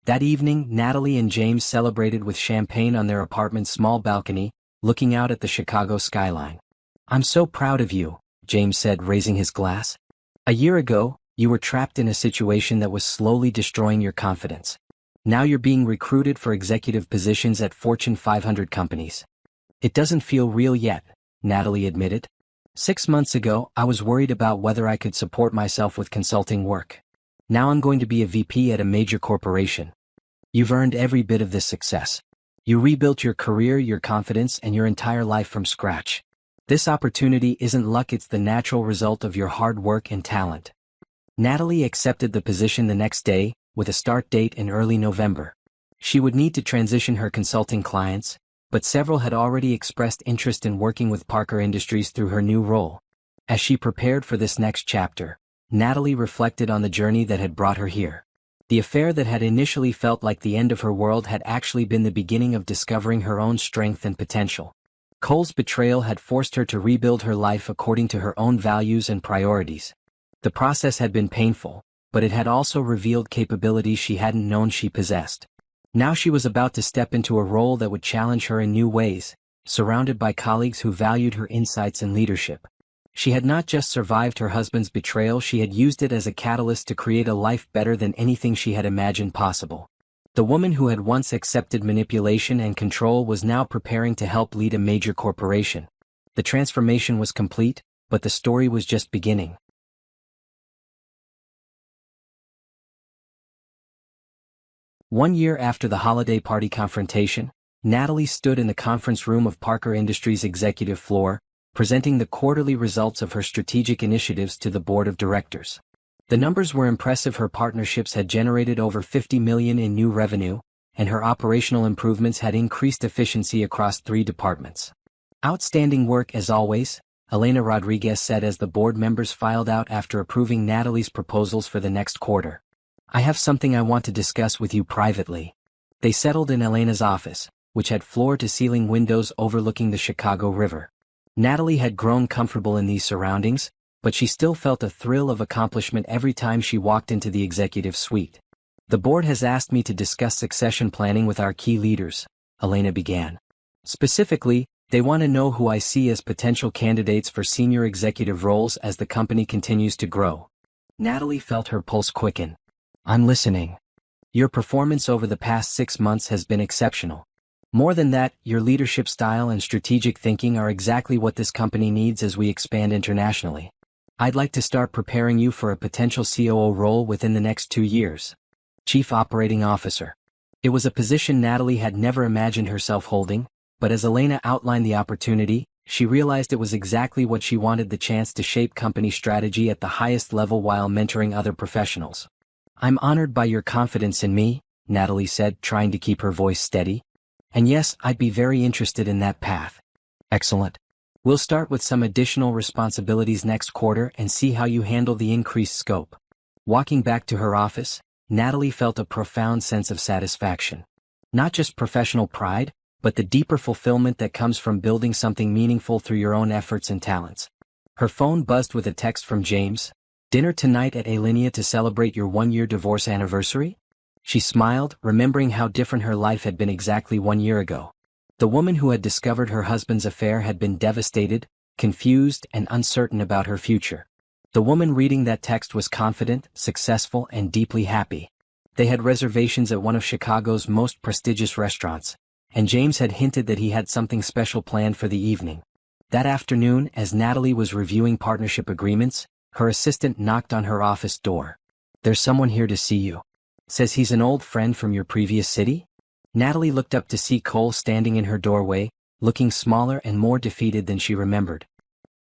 [SPEAKER 1] That evening, Natalie and James celebrated with champagne on their apartment's small balcony, looking out at the Chicago skyline. "I'm so proud of you," James said, raising his glass. "A year ago, you were trapped in a situation that was slowly destroying your confidence. Now you're being recruited for executive positions at Fortune 500 companies." "It doesn't feel real yet," Natalie admitted. "6 months ago, I was worried about whether I could support myself with consulting work. Now I'm going to be a VP at a major corporation." "You've earned every bit of this success. You rebuilt your career, your confidence, and your entire life from scratch. This opportunity isn't luck, it's the natural result of your hard work and talent." Natalie accepted the position the next day, with a start date in early November. She would need to transition her consulting clients, but several had already expressed interest in working with Parker Industries through her new role. As she prepared for this next chapter, Natalie reflected on the journey that had brought her here. The affair that had initially felt like the end of her world had actually been the beginning of discovering her own strength and potential. Cole's betrayal had forced her to rebuild her life according to her own values and priorities. The process had been painful, but it had also revealed capabilities she hadn't known she possessed. Now she was about to step into a role that would challenge her in new ways, surrounded by colleagues who valued her insights and leadership. She had not just survived her husband's betrayal, she had used it as a catalyst to create a life better than anything she had imagined possible. The woman who had once accepted manipulation and control was now preparing to help lead a major corporation. The transformation was complete, but the story was just beginning. One year after the holiday party confrontation, Natalie stood in the conference room of Parker Industries' executive floor, presenting the quarterly results of her strategic initiatives to the board of directors. The numbers were impressive. Her partnerships had generated over $50 million in new revenue, and her operational improvements had increased efficiency across 3 departments. "Outstanding work as always," Elena Rodriguez said as the board members filed out after approving Natalie's proposals for the next quarter. "I have something I want to discuss with you privately." They settled in Elena's office, which had floor-to-ceiling windows overlooking the Chicago River. Natalie had grown comfortable in these surroundings, but she still felt a thrill of accomplishment every time she walked into the executive suite. "The board has asked me to discuss succession planning with our key leaders," Elena began. "Specifically, they want to know who I see as potential candidates for senior executive roles as the company continues to grow." Natalie felt her pulse quicken. "I'm listening. Your performance over the past 6 months has been exceptional. More than that, your leadership style and strategic thinking are exactly what this company needs as we expand internationally. I'd like to start preparing you for a potential COO role within the next 2 years. Chief Operating Officer." It was a position Natalie had never imagined herself holding, but as Elena outlined the opportunity, She realized it was exactly what she wanted, the chance to shape company strategy at the highest level while mentoring other professionals. I'm honored by your confidence in me, Natalie said, trying to keep her voice steady. And yes, I'd be very interested in that path. Excellent. We'll start with some additional responsibilities next quarter and see how you handle the increased scope. Walking back to her office, Natalie felt a profound sense of satisfaction. Not just professional pride, but the deeper fulfillment that comes from building something meaningful through your own efforts and talents. Her phone buzzed with a text from James. Dinner tonight at Alinea to celebrate your 1-year divorce anniversary? She smiled, remembering how different her life had been exactly 1 year ago. The woman who had discovered her husband's affair had been devastated, confused, and uncertain about her future. The woman reading that text was confident, successful, and deeply happy. They had reservations at one of Chicago's most prestigious restaurants, and James had hinted that he had something special planned for the evening. That afternoon, as Natalie was reviewing partnership agreements, her assistant knocked on her office door. "There's someone here to see you. Says he's an old friend from your previous city?" Natalie looked up to see Cole standing in her doorway, looking smaller and more defeated than she remembered.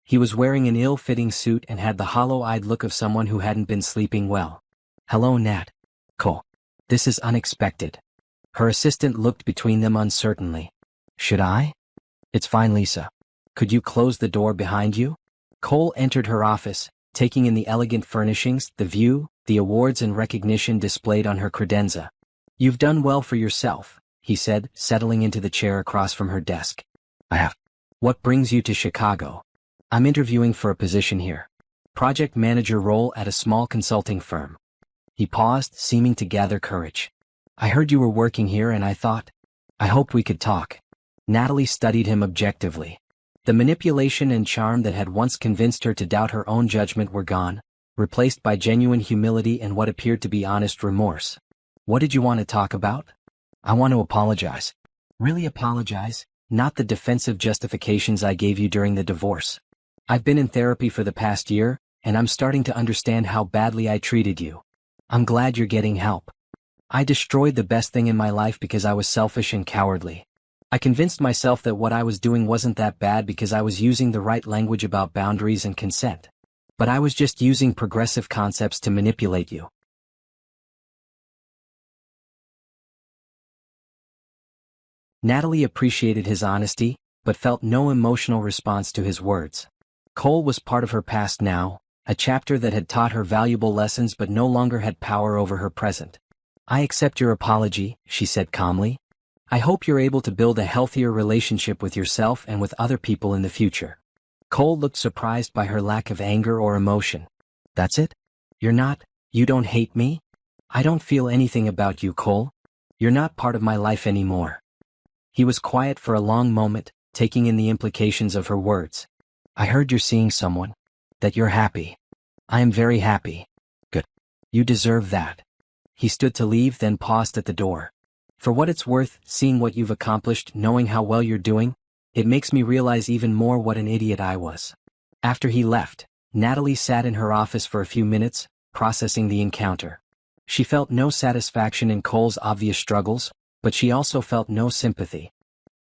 [SPEAKER 1] He was wearing an ill-fitting suit and had the hollow-eyed look of someone who hadn't been sleeping well. "Hello, Nat." "Cole. This is unexpected." Her assistant looked between them uncertainly. "Should I?" "It's fine, Lisa. Could you close the door behind you?" Cole entered her office, taking in the elegant furnishings, the view, the awards and recognition displayed on her credenza. "You've done well for yourself," he said, settling into the chair across from her desk. "I have." "What brings you to Chicago?" "I'm interviewing for a position here. Project manager role at a small consulting firm." He paused, seeming to gather courage. "I heard you were working here and I thought, I hoped we could talk." Natalie studied him objectively. The manipulation and charm that had once convinced her to doubt her own judgment were gone, replaced by genuine humility and what appeared to be honest remorse. "What did you want to talk about?" "I want to apologize." "Really apologize? Not the defensive justifications I gave you during the divorce. I've been in therapy for the past year, and I'm starting to understand how badly I treated you. I'm glad you're getting help. I destroyed the best thing in my life because I was selfish and cowardly. I convinced myself that what I was doing wasn't that bad because I was using the right language about boundaries and consent. But I was just using progressive concepts to manipulate you." Natalie appreciated his honesty, but felt no emotional response to his words. Cole was part of her past now, a chapter that had taught her valuable lessons but no longer had power over her present. "I accept your apology," she said calmly. "I hope you're able to build a healthier relationship with yourself and with other people in the future." Cole looked surprised by her lack of anger or emotion. "That's it? You don't hate me? I don't feel anything about you, Cole. You're not part of my life anymore." He was quiet for a long moment, taking in the implications of her words. "I heard you're seeing someone. That you're happy. I am very happy." "Good. You deserve that." He stood to leave, then paused at the door. "For what it's worth, seeing what you've accomplished, knowing how well you're doing, it makes me realize even more what an idiot I was." After he left, Natalie sat in her office for a few minutes, processing the encounter. She felt no satisfaction in Cole's obvious struggles, but she also felt no sympathy.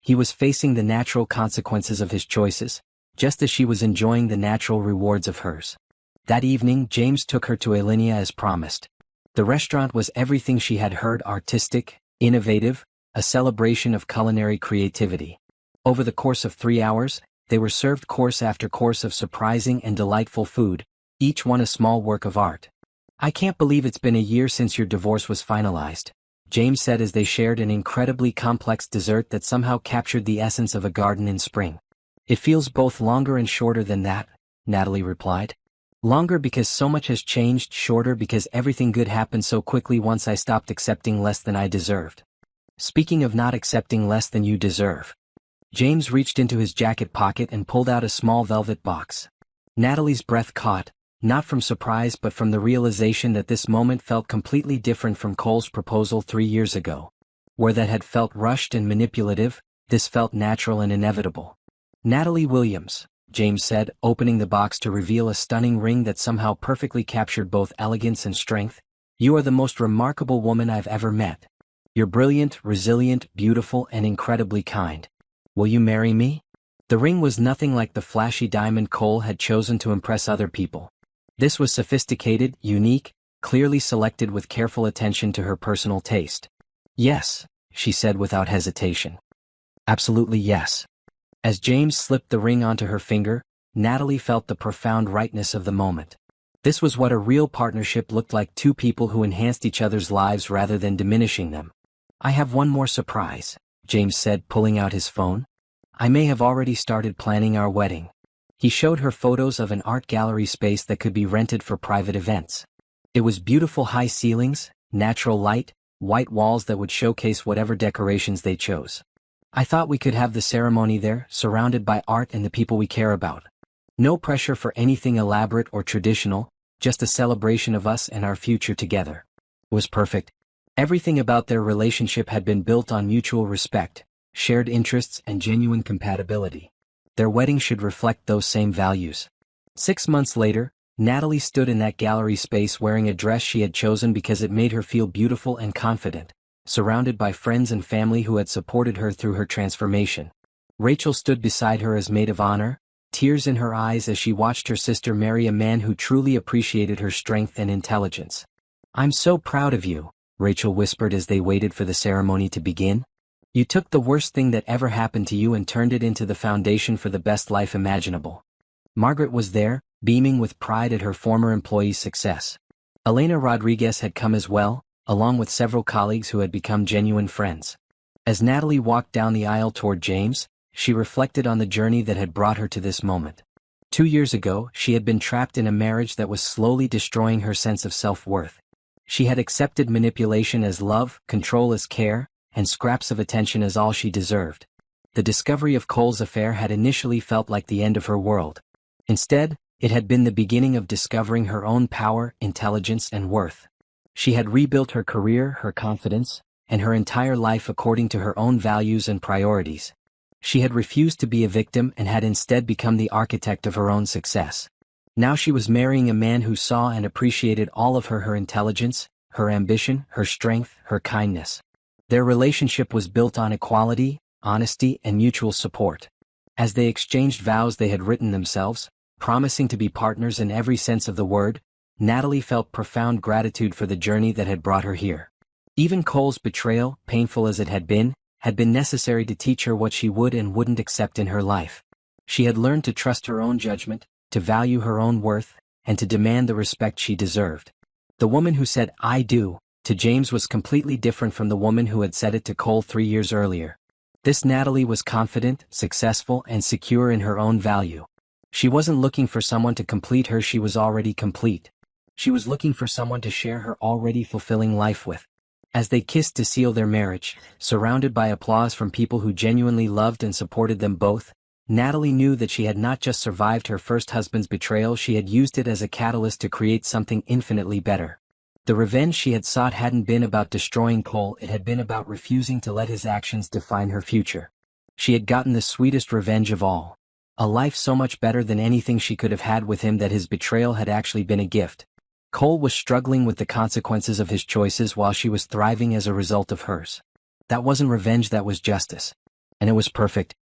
[SPEAKER 1] He was facing the natural consequences of his choices, just as she was enjoying the natural rewards of hers. That evening, James took her to Alinea as promised. The restaurant was everything she had heard: artistic, innovative, a celebration of culinary creativity. Over the course of 3 hours, they were served course after course of surprising and delightful food, each one a small work of art. "I can't believe it's been a year since your divorce was finalized," James said as they shared an incredibly complex dessert that somehow captured the essence of a garden in spring. "It feels both longer and shorter than that," Natalie replied. "Longer because so much has changed, shorter because everything good happened so quickly once I stopped accepting less than I deserved." "Speaking of not accepting less than you deserve." James reached into his jacket pocket and pulled out a small velvet box. Natalie's breath caught, not from surprise but from the realization that this moment felt completely different from Cole's proposal 3 years ago. Where that had felt rushed and manipulative, this felt natural and inevitable. "Natalie Williams," James said, opening the box to reveal a stunning ring that somehow perfectly captured both elegance and strength. "You are the most remarkable woman I've ever met. You're brilliant, resilient, beautiful, and incredibly kind. Will you marry me?" The ring was nothing like the flashy diamond Cole had chosen to impress other people. This was sophisticated, unique, clearly selected with careful attention to her personal taste. "Yes," she said without hesitation. "Absolutely yes." As James slipped the ring onto her finger, Natalie felt the profound rightness of the moment. This was what a real partnership looked like, two people who enhanced each other's lives rather than diminishing them. "I have one more surprise," James said, pulling out his phone. "I may have already started planning our wedding." He showed her photos of an art gallery space that could be rented for private events. It was beautiful, high ceilings, natural light, white walls that would showcase whatever decorations they chose. "I thought we could have the ceremony there, surrounded by art and the people we care about. No pressure for anything elaborate or traditional, just a celebration of us and our future together." It was perfect. Everything about their relationship had been built on mutual respect, shared interests, and genuine compatibility. Their wedding should reflect those same values. 6 months later, Natalie stood in that gallery space wearing a dress she had chosen because it made her feel beautiful and confident, surrounded by friends and family who had supported her through her transformation. Rachel stood beside her as maid of honor, tears in her eyes as she watched her sister marry a man who truly appreciated her strength and intelligence. "I'm so proud of you," Rachel whispered as they waited for the ceremony to begin. "You took the worst thing that ever happened to you and turned it into the foundation for the best life imaginable." Margaret was there, beaming with pride at her former employee's success. Elena Rodriguez had come as well, along with several colleagues who had become genuine friends. As Natalie walked down the aisle toward James, she reflected on the journey that had brought her to this moment. 2 years ago, she had been trapped in a marriage that was slowly destroying her sense of self-worth. She had accepted manipulation as love, control as care, and scraps of attention as all she deserved. The discovery of Cole's affair had initially felt like the end of her world. Instead, it had been the beginning of discovering her own power, intelligence, and worth. She had rebuilt her career, her confidence, and her entire life according to her own values and priorities. She had refused to be a victim and had instead become the architect of her own success. Now she was marrying a man who saw and appreciated all of her intelligence, her ambition, her strength, her kindness. Their relationship was built on equality, honesty, and mutual support. As they exchanged vows they had written themselves, promising to be partners in every sense of the word, Natalie felt profound gratitude for the journey that had brought her here. Even Cole's betrayal, painful as it had been necessary to teach her what she would and wouldn't accept in her life. She had learned to trust her own judgment, to value her own worth, and to demand the respect she deserved. The woman who said, "I do," to James was completely different from the woman who had said it to Cole 3 years earlier. This Natalie was confident, successful, and secure in her own value. She wasn't looking for someone to complete her, she was already complete. She was looking for someone to share her already fulfilling life with. As they kissed to seal their marriage, surrounded by applause from people who genuinely loved and supported them both, Natalie knew that she had not just survived her first husband's betrayal, she had used it as a catalyst to create something infinitely better. The revenge she had sought hadn't been about destroying Cole, it had been about refusing to let his actions define her future. She had gotten the sweetest revenge of all. A life so much better than anything she could have had with him that his betrayal had actually been a gift. Cole was struggling with the consequences of his choices while she was thriving as a result of hers. That wasn't revenge, that was justice. And it was perfect.